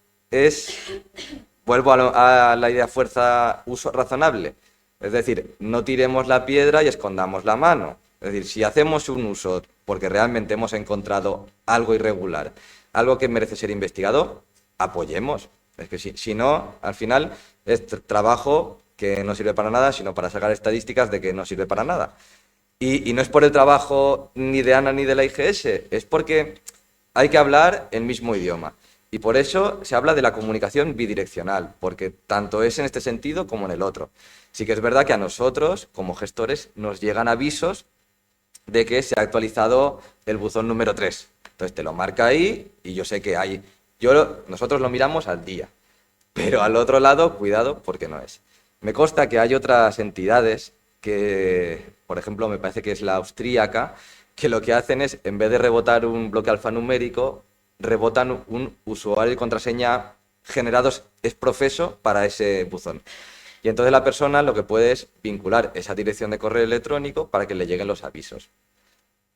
vuelvo a la idea fuerza uso razonable. Es decir, no tiremos la piedra y escondamos la mano. Es decir, si hacemos un uso porque realmente hemos encontrado algo irregular, algo que merece ser investigado, apoyemos. Es que si no, al final es trabajo que no sirve para nada, sino para sacar estadísticas de que no sirve para nada. Y no es por el trabajo ni de Ana ni de la IGS, es porque hay que hablar el mismo idioma. Y por eso se habla de la comunicación bidireccional, porque tanto es en este sentido como en el otro. Sí que es verdad que a nosotros, como gestores, nos llegan avisos de que se ha actualizado el buzón número 3. Entonces te lo marca ahí y yo sé que hay... Nosotros lo miramos al día, pero al otro lado, cuidado, porque no es. Me consta que hay otras entidades que, por ejemplo, me parece que es la austríaca, que lo que hacen es, en vez de rebotar un bloque alfanumérico, rebotan un usuario y contraseña generados ex profeso para ese buzón. Y entonces la persona lo que puede es vincular esa dirección de correo electrónico para que le lleguen los avisos.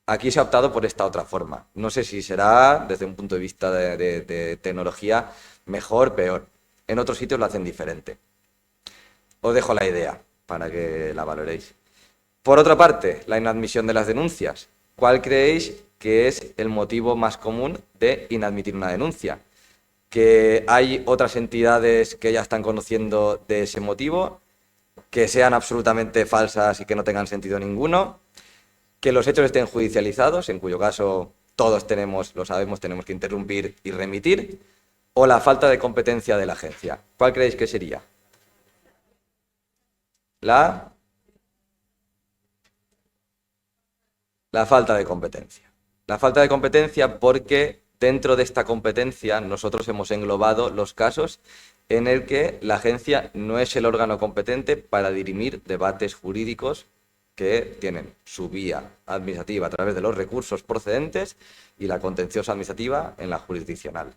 Aquí se ha optado por esta otra forma. No sé si será, desde un punto de vista de tecnología, mejor, peor. En otros sitios lo hacen diferente. Os dejo la idea para que la valoréis. Por otra parte, la inadmisión de las denuncias. ¿Cuál creéis que es el motivo más común de inadmitir una denuncia? ¿Que hay otras entidades que ya están conociendo de ese motivo? ¿Que sean absolutamente falsas y que no tengan sentido ninguno? ¿Que los hechos estén judicializados, en cuyo caso todos lo sabemos, tenemos que interrumpir y remitir? ¿O la falta de competencia de la agencia? ¿Cuál creéis que sería? La falta de competencia. La falta de competencia porque dentro de esta competencia nosotros hemos englobado los casos en el que la agencia no es el órgano competente para dirimir debates jurídicos que tienen su vía administrativa a través de los recursos procedentes y la contenciosa administrativa en la jurisdiccional.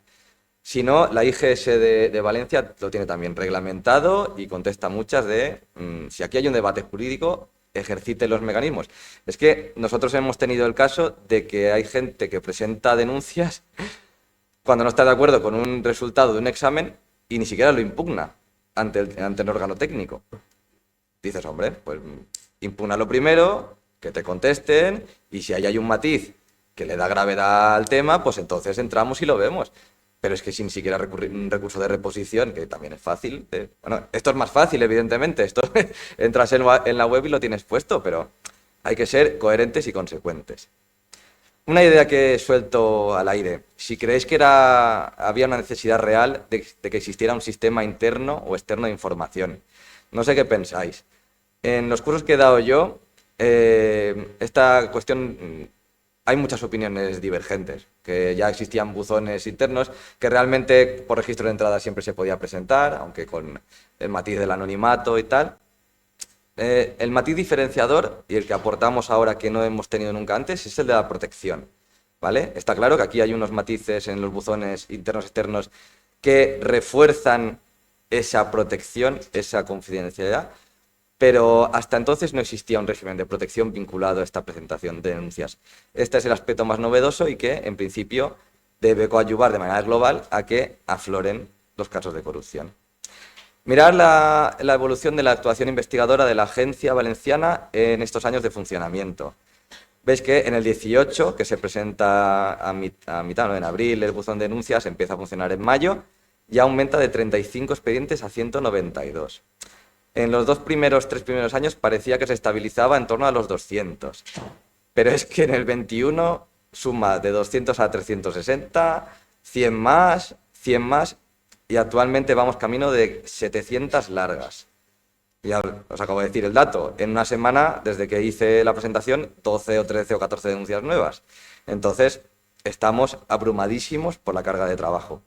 Si no, la IGS de Valencia lo tiene también reglamentado y contesta muchas de si aquí hay un debate jurídico, ejercite los mecanismos. Es que nosotros hemos tenido el caso de que hay gente que presenta denuncias cuando no está de acuerdo con un resultado de un examen y ni siquiera lo impugna ante el órgano técnico. Dices, hombre, pues impúgnalo primero, que te contesten y si ahí hay un matiz que le da gravedad al tema, pues entonces entramos y lo vemos. Pero es que sin siquiera recurrir un recurso de reposición, que también es fácil. Bueno, esto es más fácil, evidentemente. Esto entras en la web y lo tienes puesto, pero hay que ser coherentes y consecuentes. Una idea que suelto al aire. Si creéis que había una necesidad real de que existiera un sistema interno o externo de información. No sé qué pensáis. En los cursos que he dado yo, esta cuestión... Hay muchas opiniones divergentes, que ya existían buzones internos, que realmente por registro de entrada siempre se podía presentar, aunque con el matiz del anonimato y tal. El matiz diferenciador, y el que aportamos ahora que no hemos tenido nunca antes, es el de la protección. ¿vale? Está claro que aquí hay unos matices en los buzones internos externos que refuerzan esa protección, esa confidencialidad, pero hasta entonces no existía un régimen de protección vinculado a esta presentación de denuncias. Este es el aspecto más novedoso y que, en principio, debe coadyuvar de manera global a que afloren los casos de corrupción. Mirar la evolución de la actuación investigadora de la Agencia Valenciana en estos años de funcionamiento. Veis que en el 18, que se presenta a mitad, ¿no? En abril, el buzón de denuncias empieza a funcionar en mayo y aumenta de 35 expedientes a 192. En los tres primeros años parecía que se estabilizaba en torno a los 200, pero es que en el 21 suma de 200 a 360, 100 más, 100 más, y actualmente vamos camino de 700 largas. Ya os acabo de decir el dato. En una semana, desde que hice la presentación, 12 o 13 o 14 denuncias nuevas. Entonces, estamos abrumadísimos por la carga de trabajo.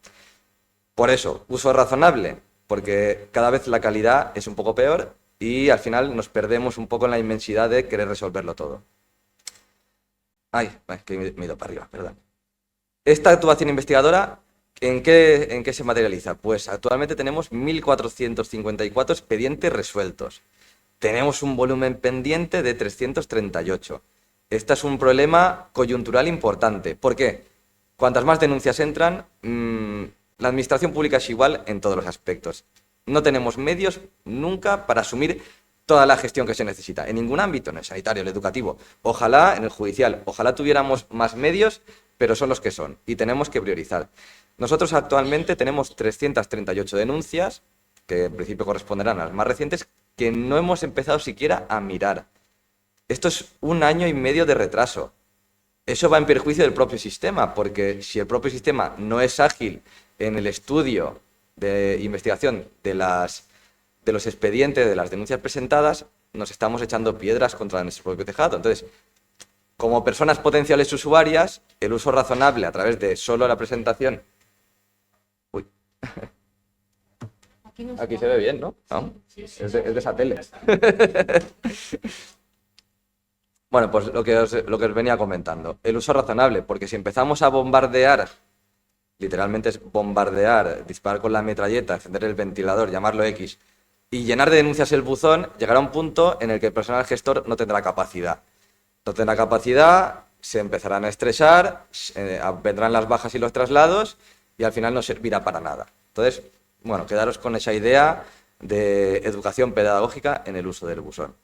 Por eso, uso razonable, porque cada vez la calidad es un poco peor y al final nos perdemos un poco en la inmensidad de querer resolverlo todo. Ay, que me he ido para arriba, perdón. Esta actuación investigadora, ¿en qué se materializa? Pues actualmente tenemos 1.454 expedientes resueltos. Tenemos un volumen pendiente de 338. Este es un problema coyuntural importante. ¿Por qué? Cuantas más denuncias entran, la administración pública es igual en todos los aspectos. No tenemos medios nunca para asumir toda la gestión que se necesita, en ningún ámbito, en el sanitario, en el educativo, ojalá en el judicial, ojalá tuviéramos más medios, pero son los que son y tenemos que priorizar. Nosotros actualmente tenemos 338 denuncias, que en principio corresponderán a las más recientes, que no hemos empezado siquiera a mirar. Esto es 1 año y medio de retraso. Eso va en perjuicio del propio sistema, porque si el propio sistema no es ágil en el estudio de investigación de los expedientes, de las denuncias presentadas, nos estamos echando piedras contra nuestro propio tejado. Entonces, como personas potenciales usuarias, el uso razonable a través de solo la presentación... Uy. Aquí se ve bien, ¿no? ¿No? Sí. Es de esa tele. Bueno, pues lo que os venía comentando. El uso razonable, porque si empezamos a bombardear, literalmente es bombardear, disparar con la metralleta, encender el ventilador, llamarlo X, y llenar de denuncias el buzón, llegará un punto en el que el personal gestor no tendrá capacidad. No tendrá capacidad, se empezarán a estresar, vendrán las bajas y los traslados y al final no servirá para nada. Entonces, bueno, quedaros con esa idea de educación pedagógica en el uso del buzón.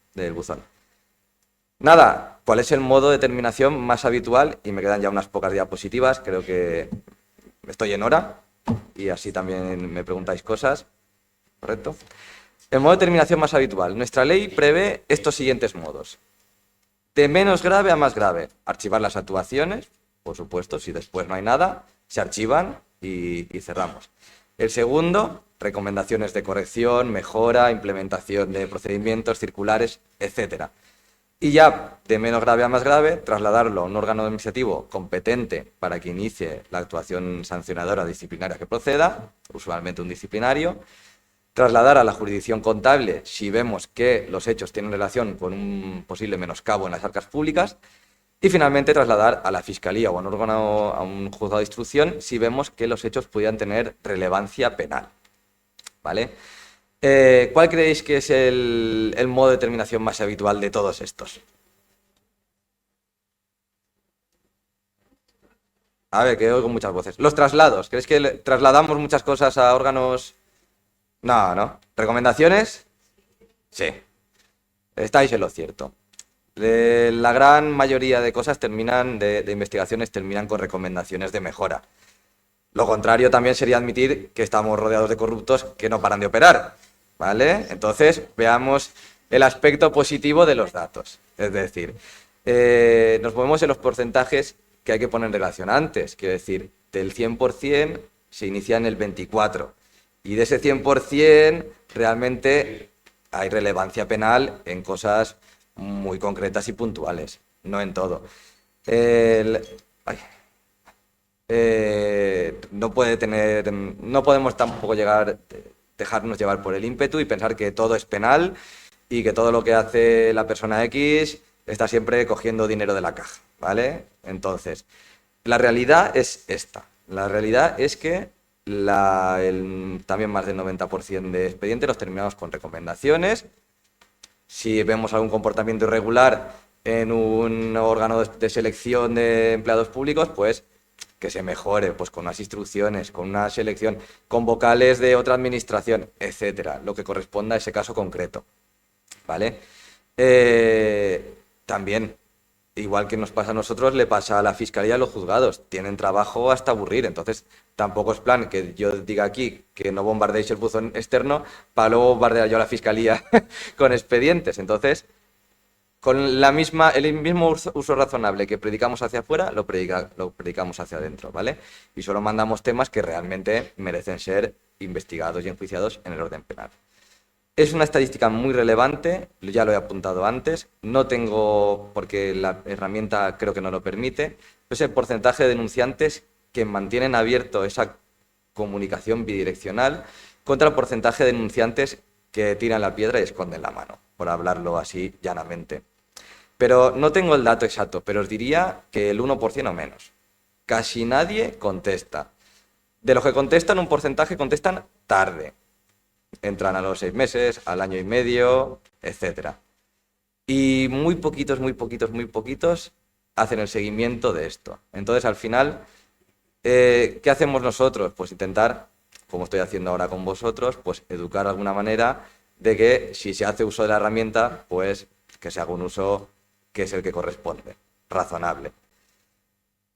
Nada, ¿cuál es el modo de terminación más habitual? Y me quedan ya unas pocas diapositivas, creo que estoy en hora y así también me preguntáis cosas. ¿Correcto? El modo de terminación más habitual. Nuestra ley prevé estos siguientes modos. De menos grave a más grave. Archivar las actuaciones, por supuesto, si después no hay nada, se archivan y cerramos. El segundo, recomendaciones de corrección, mejora, implementación de procedimientos circulares, etc. Y ya de menos grave a más grave, trasladarlo a un órgano administrativo competente para que inicie la actuación sancionadora disciplinaria que proceda, usualmente un disciplinario. Trasladar a la jurisdicción contable si vemos que los hechos tienen relación con un posible menoscabo en las arcas públicas y finalmente trasladar a la Fiscalía o a un órgano, a un juzgado de instrucción si vemos que los hechos pudieran tener relevancia penal. ¿Vale? ¿Cuál creéis que es el modo de terminación más habitual de todos estos? A ver, que oigo muchas voces. Los traslados. ¿Creéis que trasladamos muchas cosas a órganos? No, ¿no? ¿Recomendaciones? Sí. Estáis en lo cierto. La gran mayoría de cosas de investigaciones terminan con recomendaciones de mejora. Lo contrario también sería admitir que estamos rodeados de corruptos que no paran de operar, ¿vale? Entonces, veamos el aspecto positivo de los datos. Es decir, nos movemos en los porcentajes que hay que poner en relación antes. Quiero decir, del 100% se inicia en el 24%. Y de ese 100% realmente hay relevancia penal en cosas muy concretas y puntuales, no en todo. No podemos tampoco dejarnos llevar por el ímpetu y pensar que todo es penal y que todo lo que hace la persona X está siempre cogiendo dinero de la caja, ¿vale? Entonces, La realidad es esta. La realidad es que también más del 90% de expedientes los terminamos con recomendaciones. Si vemos algún comportamiento irregular en un órgano de selección de empleados públicos, pues que se mejore, pues con unas instrucciones, con una selección, con vocales de otra administración, etcétera, lo que corresponda a ese caso concreto, ¿vale? También, igual que nos pasa a nosotros, le pasa a la Fiscalía y a los juzgados. Tienen trabajo hasta aburrir, entonces tampoco es plan que yo diga aquí que no bombardeéis el buzón externo para luego bombardear yo a la Fiscalía con expedientes. Entonces, con el mismo uso razonable que predicamos hacia afuera, lo predicamos hacia adentro, ¿vale? Y solo mandamos temas que realmente merecen ser investigados y enjuiciados en el orden penal. Es una estadística muy relevante, ya lo he apuntado antes, no tengo, porque la herramienta creo que no lo permite, es el porcentaje de denunciantes que mantienen abierto esa comunicación bidireccional contra el porcentaje de denunciantes que tiran la piedra y esconden la mano, por hablarlo así llanamente. Pero no tengo el dato exacto, pero os diría que el 1% o menos. Casi nadie contesta. De los que contestan, un porcentaje contestan tarde. Entran a los 6 meses, al año y medio, etc. Y muy poquitos hacen el seguimiento de esto. Entonces, al final, ¿qué hacemos nosotros? Pues intentar, como estoy haciendo ahora con vosotros, pues educar de alguna manera de que si se hace uso de la herramienta, pues que se haga un uso que es el que corresponde, razonable.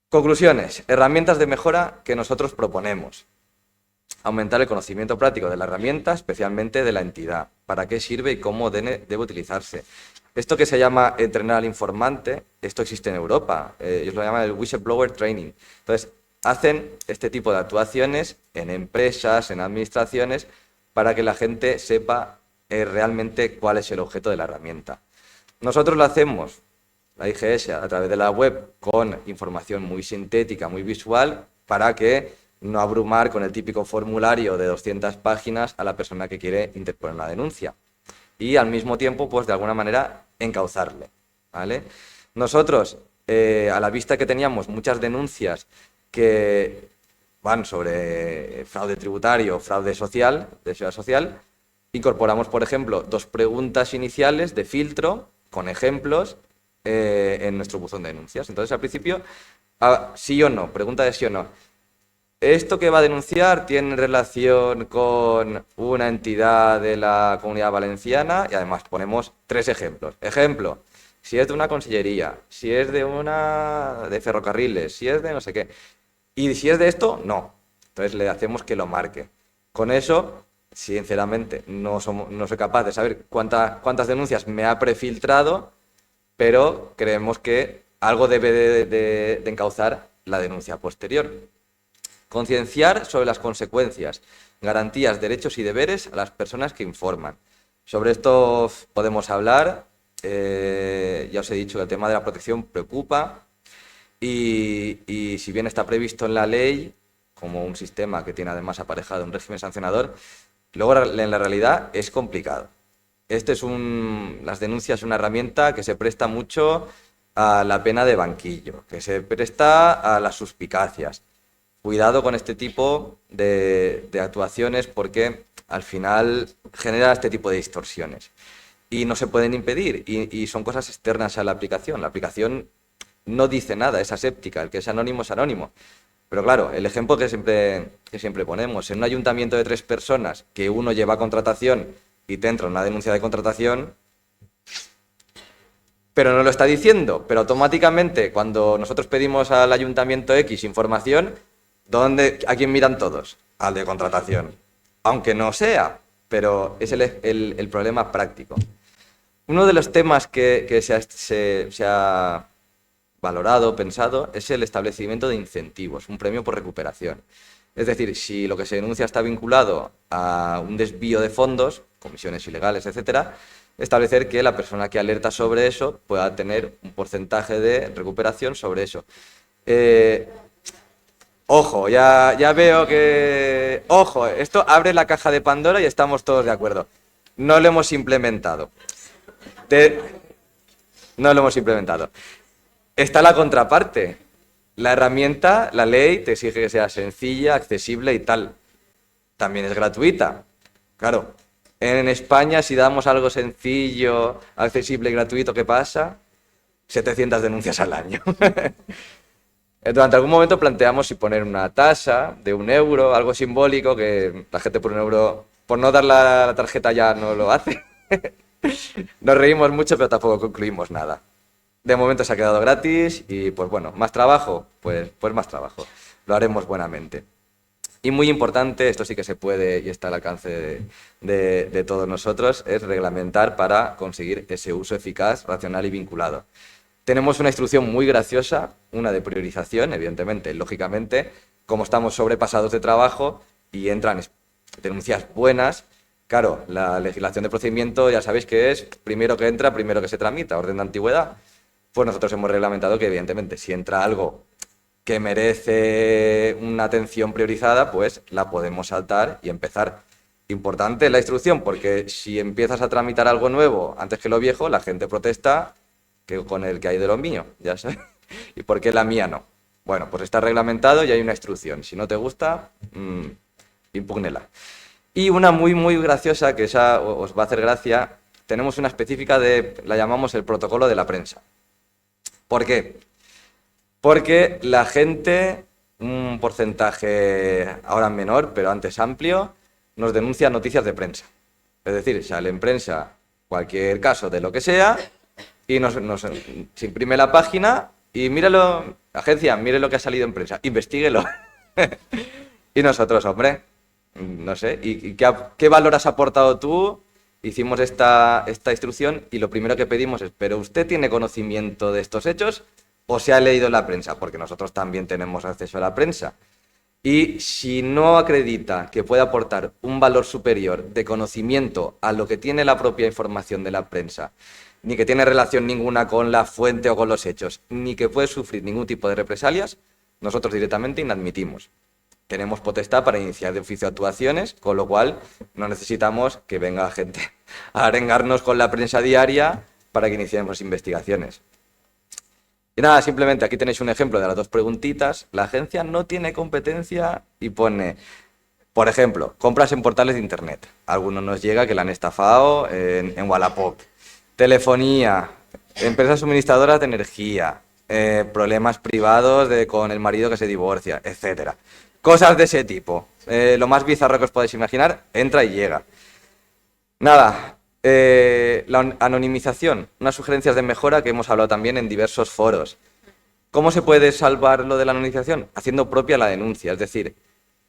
Conclusiones, herramientas de mejora que nosotros proponemos. Aumentar el conocimiento práctico de la herramienta, especialmente de la entidad. ¿Para qué sirve y cómo debe utilizarse? Esto que se llama entrenar al informante, esto existe en Europa. Ellos lo llaman el whistleblower training. Entonces, hacen este tipo de actuaciones en empresas, en administraciones, para que la gente sepa realmente cuál es el objeto de la herramienta. Nosotros lo hacemos, la IGS, a través de la web, con información muy sintética, muy visual, para que no abrumar con el típico formulario de 200 páginas a la persona que quiere interponer una denuncia. Y al mismo tiempo, pues de alguna manera, encauzarle, ¿vale? Nosotros, a la vista que teníamos muchas denuncias que van sobre fraude tributario, fraude social, de seguridad social, incorporamos, por ejemplo, 2 preguntas iniciales de filtro con ejemplos en nuestro buzón de denuncias. Entonces, al principio, sí o no, pregunta de sí o no. ¿Esto que va a denunciar tiene relación con una entidad de la Comunidad Valenciana? Y además ponemos 3 ejemplos. Ejemplo, si es de una consellería, si es de ferrocarriles, si es de no sé qué. Y si es de esto, no. Entonces le hacemos que lo marque. Con eso, sinceramente, no soy capaz de saber cuántas denuncias me ha prefiltrado, pero creemos que algo debe de encauzar la denuncia posterior. Concienciar sobre las consecuencias, garantías, derechos y deberes a las personas que informan. Sobre esto podemos hablar. Ya os he dicho que el tema de la protección preocupa y si bien está previsto en la ley como un sistema que tiene además aparejado un régimen sancionador, luego en la realidad es complicado. Las denuncias es una herramienta que se presta mucho a la pena de banquillo, que se presta a las suspicacias. Cuidado con este tipo de actuaciones porque al final genera este tipo de distorsiones y no se pueden impedir y son cosas externas a la aplicación. La aplicación no dice nada, es aséptica, el que es anónimo. Pero claro, el ejemplo que siempre ponemos, en un ayuntamiento de 3 personas que uno lleva contratación y te entra una denuncia de contratación, pero no lo está diciendo, pero automáticamente cuando nosotros pedimos al ayuntamiento X información, ¿a quién miran todos? Al de contratación. Aunque no sea, pero es el problema práctico. Uno de los temas que se ha valorado, pensado, es el establecimiento de incentivos, un premio por recuperación. Es decir, si lo que se denuncia está vinculado a un desvío de fondos, comisiones ilegales, etcétera, establecer que la persona que alerta sobre eso pueda tener un porcentaje de recuperación sobre eso. Ojo, ya veo que... Ojo, esto abre la caja de Pandora y estamos todos de acuerdo. No lo hemos implementado. No lo hemos implementado. Está la contraparte. la herramienta, la ley, te exige que sea sencilla, accesible y tal. También es gratuita. Claro, en España si damos algo sencillo, accesible y gratuito, ¿qué pasa? 700 denuncias al año. Durante algún momento planteamos si poner una tasa de 1 euro, algo simbólico, que la gente por 1 euro, por no dar la tarjeta ya no lo hace. Nos reímos mucho, pero tampoco concluimos nada. De momento se ha quedado gratis y, pues bueno, ¿más trabajo? Pues más trabajo. Lo haremos buenamente. Y muy importante, esto sí que se puede y está al alcance de todos nosotros, es reglamentar para conseguir ese uso eficaz, racional y vinculado. Tenemos una instrucción muy graciosa, una de priorización, evidentemente, lógicamente, como estamos sobrepasados de trabajo y entran denuncias buenas. Claro, la legislación de procedimiento ya sabéis que es primero que entra, primero que se tramita, orden de antigüedad. Pues nosotros hemos reglamentado que, evidentemente, si entra algo que merece una atención priorizada, pues la podemos saltar y empezar. Importante la instrucción, porque si empiezas a tramitar algo nuevo antes que lo viejo, la gente protesta que con el que hay de lo mío, ya sabes. ¿Y por qué la mía no? Bueno, pues está reglamentado y hay una instrucción. Si no te gusta, impúgnela. Y una muy graciosa, que esa os va a hacer gracia, tenemos una específica la llamamos el protocolo de la prensa. ¿Por qué? Porque la gente, un porcentaje ahora menor, pero antes amplio, nos denuncia noticias de prensa. Es decir, sale en prensa cualquier caso de lo que sea y se imprime la página y míralo, agencia, mire lo que ha salido en prensa, investíguelo. Y nosotros, hombre, no sé, ¿y qué valor has aportado tú? Hicimos esta instrucción y lo primero que pedimos es, ¿pero usted tiene conocimiento de estos hechos o se ha leído la prensa? Porque nosotros también tenemos acceso a la prensa. Y si no acredita que puede aportar un valor superior de conocimiento a lo que tiene la propia información de la prensa, ni que tiene relación ninguna con la fuente o con los hechos, ni que puede sufrir ningún tipo de represalias, nosotros directamente inadmitimos. Tenemos potestad para iniciar de oficio actuaciones, con lo cual no necesitamos que venga gente a arengarnos con la prensa diaria para que iniciemos investigaciones. Y nada, simplemente aquí tenéis un ejemplo de las dos preguntitas. La agencia no tiene competencia y pone, por ejemplo, compras en portales de internet. Algunos nos llega que la han estafado en Wallapop. Telefonía, empresas suministradoras de energía, problemas privados con el marido que se divorcia, etcétera. Cosas de ese tipo. Lo más bizarro que os podáis imaginar, entra y llega. Nada, la anonimización, unas sugerencias de mejora que hemos hablado también en diversos foros. ¿Cómo se puede salvar lo de la anonimización? Haciendo propia la denuncia, es decir,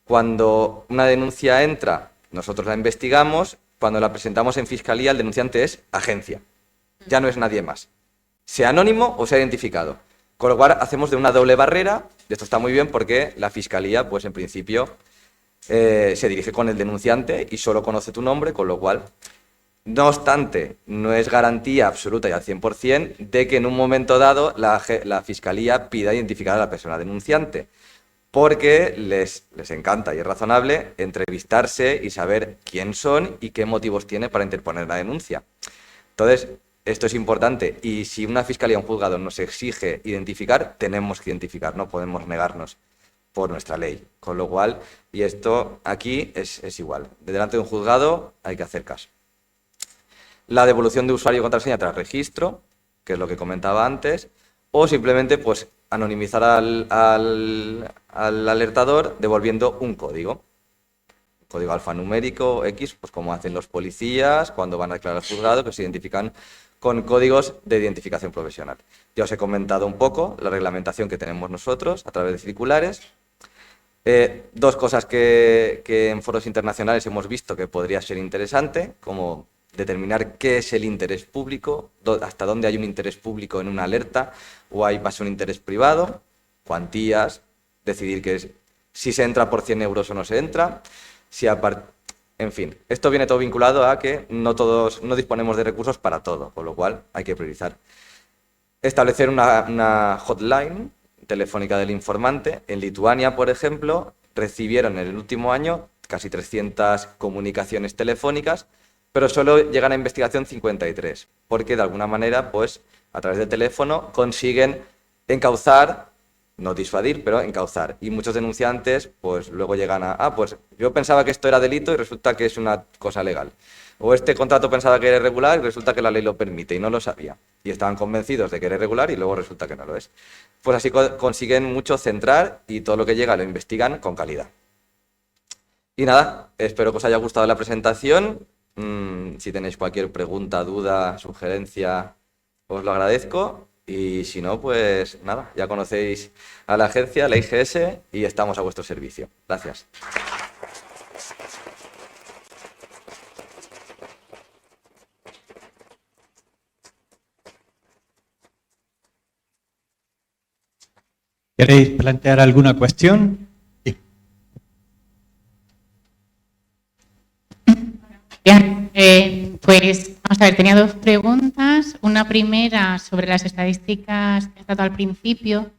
cuando una denuncia entra, nosotros la investigamos, cuando la presentamos en fiscalía, el denunciante es agencia, ya no es nadie más, sea anónimo o sea identificado. Con lo cual hacemos de una doble barrera, y esto está muy bien porque la fiscalía, pues en principio, se dirige con el denunciante y solo conoce tu nombre, con lo cual, no obstante, no es garantía absoluta y al 100% de que en un momento dado la fiscalía pida identificar a la persona denunciante, porque les encanta y es razonable entrevistarse y saber quién son y qué motivos tiene para interponer la denuncia. Entonces, esto es importante y si una fiscalía o un juzgado nos exige identificar, tenemos que identificar, no podemos negarnos por nuestra ley. Con lo cual, y esto aquí es igual, delante de un juzgado hay que hacer caso. La devolución de usuario y contraseña tras registro, que es lo que comentaba antes, o simplemente pues anonimizar al alertador devolviendo un código alfanumérico X, pues como hacen los policías cuando van a declarar al juzgado, que se identifican con códigos de identificación profesional. Ya os he comentado un poco la reglamentación que tenemos nosotros a través de circulares. Dos cosas que en foros internacionales hemos visto que podría ser interesante, como determinar qué es el interés público, hasta dónde hay un interés público en una alerta o hay más un interés privado, cuantías, decidir si se entra por 100 euros o no se entra, en fin, esto viene todo vinculado a que no disponemos de recursos para todo, con lo cual hay que priorizar. Establecer una hotline telefónica del informante. En Lituania, por ejemplo, recibieron en el último año casi 300 comunicaciones telefónicas, pero solo llegan a investigación 53, porque de alguna manera, pues, a través del teléfono consiguen encauzar no disuadir, pero encauzar. Y muchos denunciantes, pues luego llegan a, pues yo pensaba que esto era delito y resulta que es una cosa legal. O este contrato pensaba que era irregular y resulta que la ley lo permite y no lo sabía. Y estaban convencidos de que era irregular y luego resulta que no lo es. Pues así consiguen mucho centrar y todo lo que llega lo investigan con calidad. Y nada, espero que os haya gustado la presentación. Si tenéis cualquier pregunta, duda, sugerencia, os lo agradezco. Y si no, pues nada, ya conocéis a la agencia, la IGS, y estamos a vuestro servicio. Gracias. ¿Queréis plantear alguna cuestión? Sí. Bien, pues vamos a ver, tenía dos preguntas. Una primera sobre las estadísticas que has dado al principio.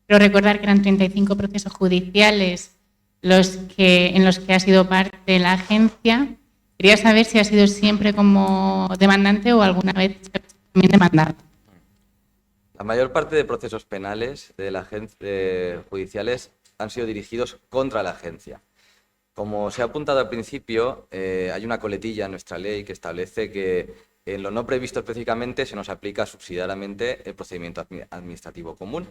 Quiero recordar que eran 35 procesos judiciales en los que ha sido parte la agencia. Quería saber si ha sido siempre como demandante o alguna vez también demandado. La mayor parte de procesos penales de la judiciales han sido dirigidos contra la agencia. Como se ha apuntado al principio, hay una coletilla en nuestra ley que establece que en lo no previsto específicamente se nos aplica subsidiariamente el procedimiento administrativo común.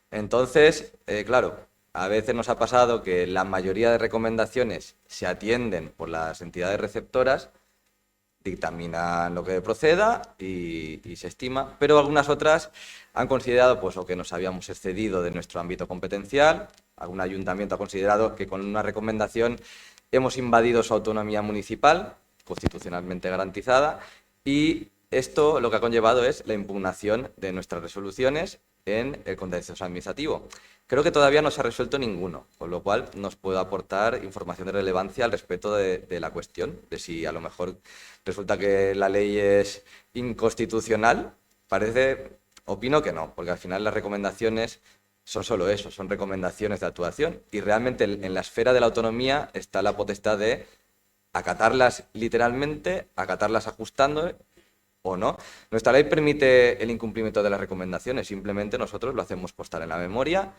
Entonces, claro, a veces nos ha pasado que la mayoría de recomendaciones se atienden por las entidades receptoras, dictaminan lo que proceda y se estima, pero algunas otras han considerado pues, o que nos habíamos excedido de nuestro ámbito competencial, algún ayuntamiento ha considerado que con una recomendación hemos invadido su autonomía municipal, constitucionalmente garantizada, y esto lo que ha conllevado es la impugnación de nuestras resoluciones en el contencioso administrativo. Creo que todavía no se ha resuelto ninguno, con lo cual nos puede aportar información de relevancia al respecto de la cuestión, de si a lo mejor resulta que la ley es inconstitucional. Opino que no, porque al final las recomendaciones son solo eso, son recomendaciones de actuación y realmente en la esfera de la autonomía está la potestad de acatarlas literalmente, acatarlas ajustando o no. Nuestra ley permite el incumplimiento de las recomendaciones, simplemente nosotros lo hacemos constar en la memoria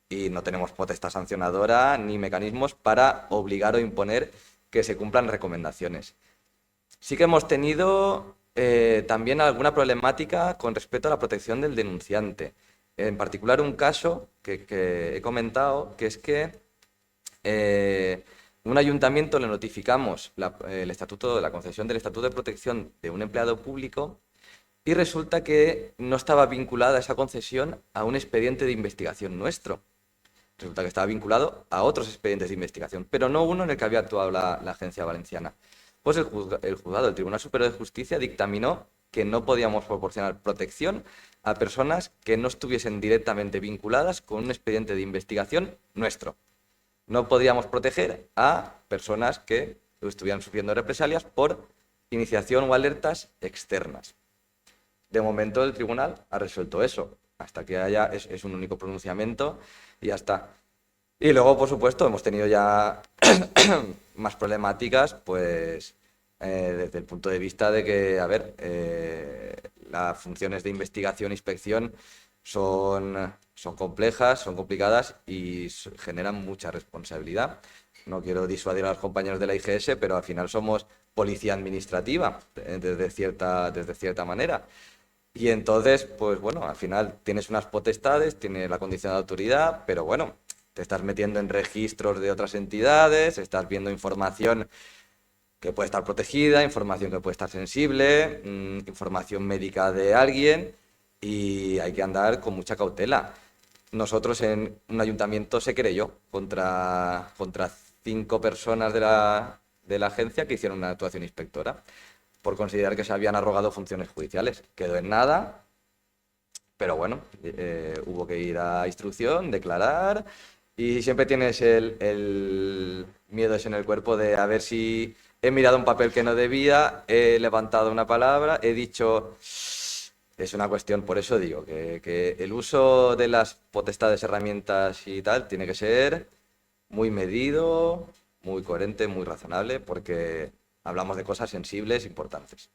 y no tenemos potestad sancionadora ni mecanismos para obligar o imponer que se cumplan recomendaciones. Sí que hemos tenido también alguna problemática con respecto a la protección del denunciante. En particular un caso que he comentado, que es que un ayuntamiento le notificamos la concesión del estatuto de protección de un empleado público y resulta que no estaba vinculada esa concesión a un expediente de investigación nuestro. Resulta que estaba vinculado a otros expedientes de investigación, pero no uno en el que había actuado la agencia valenciana. Pues el juzgado del Tribunal Superior de Justicia dictaminó que no podíamos proporcionar protección a personas que no estuviesen directamente vinculadas con un expediente de investigación nuestro. No podíamos proteger a personas que estuvieran sufriendo represalias por iniciación o alertas externas. De momento el tribunal ha resuelto eso, hasta que haya, es un único pronunciamiento y ya está. Y luego, por supuesto, hemos tenido ya más problemáticas, pues desde el punto de vista de que, a ver, las funciones de investigación e inspección son complejas, son complicadas y generan mucha responsabilidad. No quiero disuadir a los compañeros de la IGS, pero al final somos policía administrativa, desde cierta manera. Y entonces, pues bueno, al final tienes unas potestades, tienes la condición de autoridad, pero bueno, te estás metiendo en registros de otras entidades, estás viendo información que puede estar protegida, información que puede estar sensible, información médica de alguien y hay que andar con mucha cautela. Nosotros en un ayuntamiento se querelló contra 5 personas de la agencia que hicieron una actuación inspectora por considerar que se habían arrogado funciones judiciales. Quedó en nada, pero bueno, hubo que ir a instrucción, declarar y siempre tienes el miedo ese en el cuerpo de a ver si he mirado un papel que no debía, he levantado una palabra, he dicho... Es una cuestión, por eso digo, que el uso de las potestades, herramientas y tal tiene que ser muy medido, muy coherente, muy razonable, porque hablamos de cosas sensibles, importantes.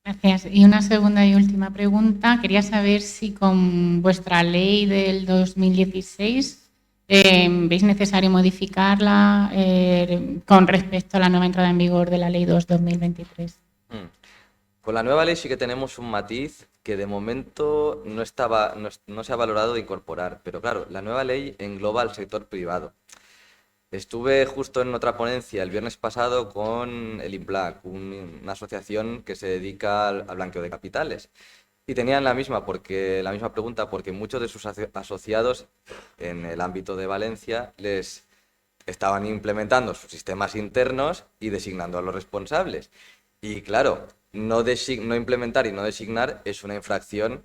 Gracias. Y una segunda y última pregunta. Quería saber si con vuestra ley del 2016 veis necesario modificarla con respecto a la nueva entrada en vigor de la ley 2/2023. Con la nueva ley sí que tenemos un matiz que de momento no se ha valorado de incorporar, pero claro, la nueva ley engloba al sector privado. Estuve justo en otra ponencia el viernes pasado con el IMPLAC, una asociación que se dedica al blanqueo de capitales. Y tenían la misma pregunta, porque muchos de sus asociados en el ámbito de Valencia les estaban implementando sus sistemas internos y designando a los responsables. Y claro, no implementar y no designar es una infracción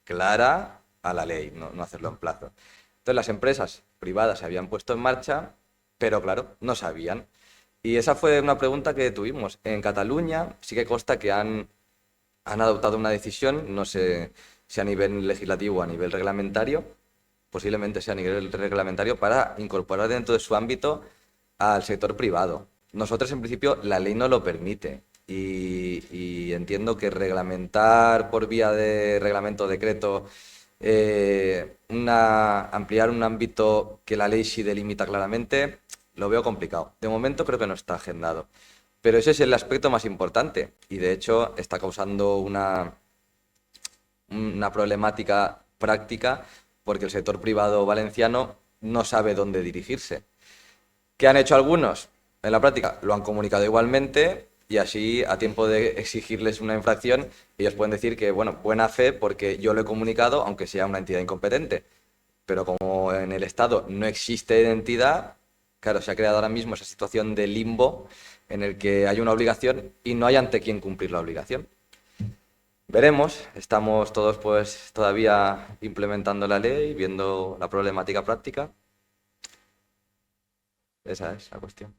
clara a la ley, no hacerlo en plazo. Entonces las empresas privadas se habían puesto en marcha, pero claro, no sabían. Y esa fue una pregunta que tuvimos. En Cataluña sí que consta que han adoptado una decisión, no sé si a nivel legislativo o a nivel reglamentario, posiblemente sea a nivel reglamentario, para incorporar dentro de su ámbito al sector privado. Nosotros, en principio, la ley no lo permite y entiendo que reglamentar por vía de reglamento o decreto, ampliar un ámbito que la ley sí delimita claramente, lo veo complicado. De momento creo que no está agendado. Pero ese es el aspecto más importante y de hecho está causando una problemática práctica porque el sector privado valenciano no sabe dónde dirigirse. ¿Qué han hecho algunos? En la práctica lo han comunicado igualmente y así a tiempo de exigirles una infracción ellos pueden decir que, bueno, buena fe porque yo lo he comunicado aunque sea una entidad incompetente. Pero como en el Estado no existe identidad, claro, se ha creado ahora mismo esa situación de limbo en el que hay una obligación y no hay ante quién cumplir la obligación. Veremos, estamos todos pues todavía implementando la ley, viendo la problemática práctica. Esa es la cuestión.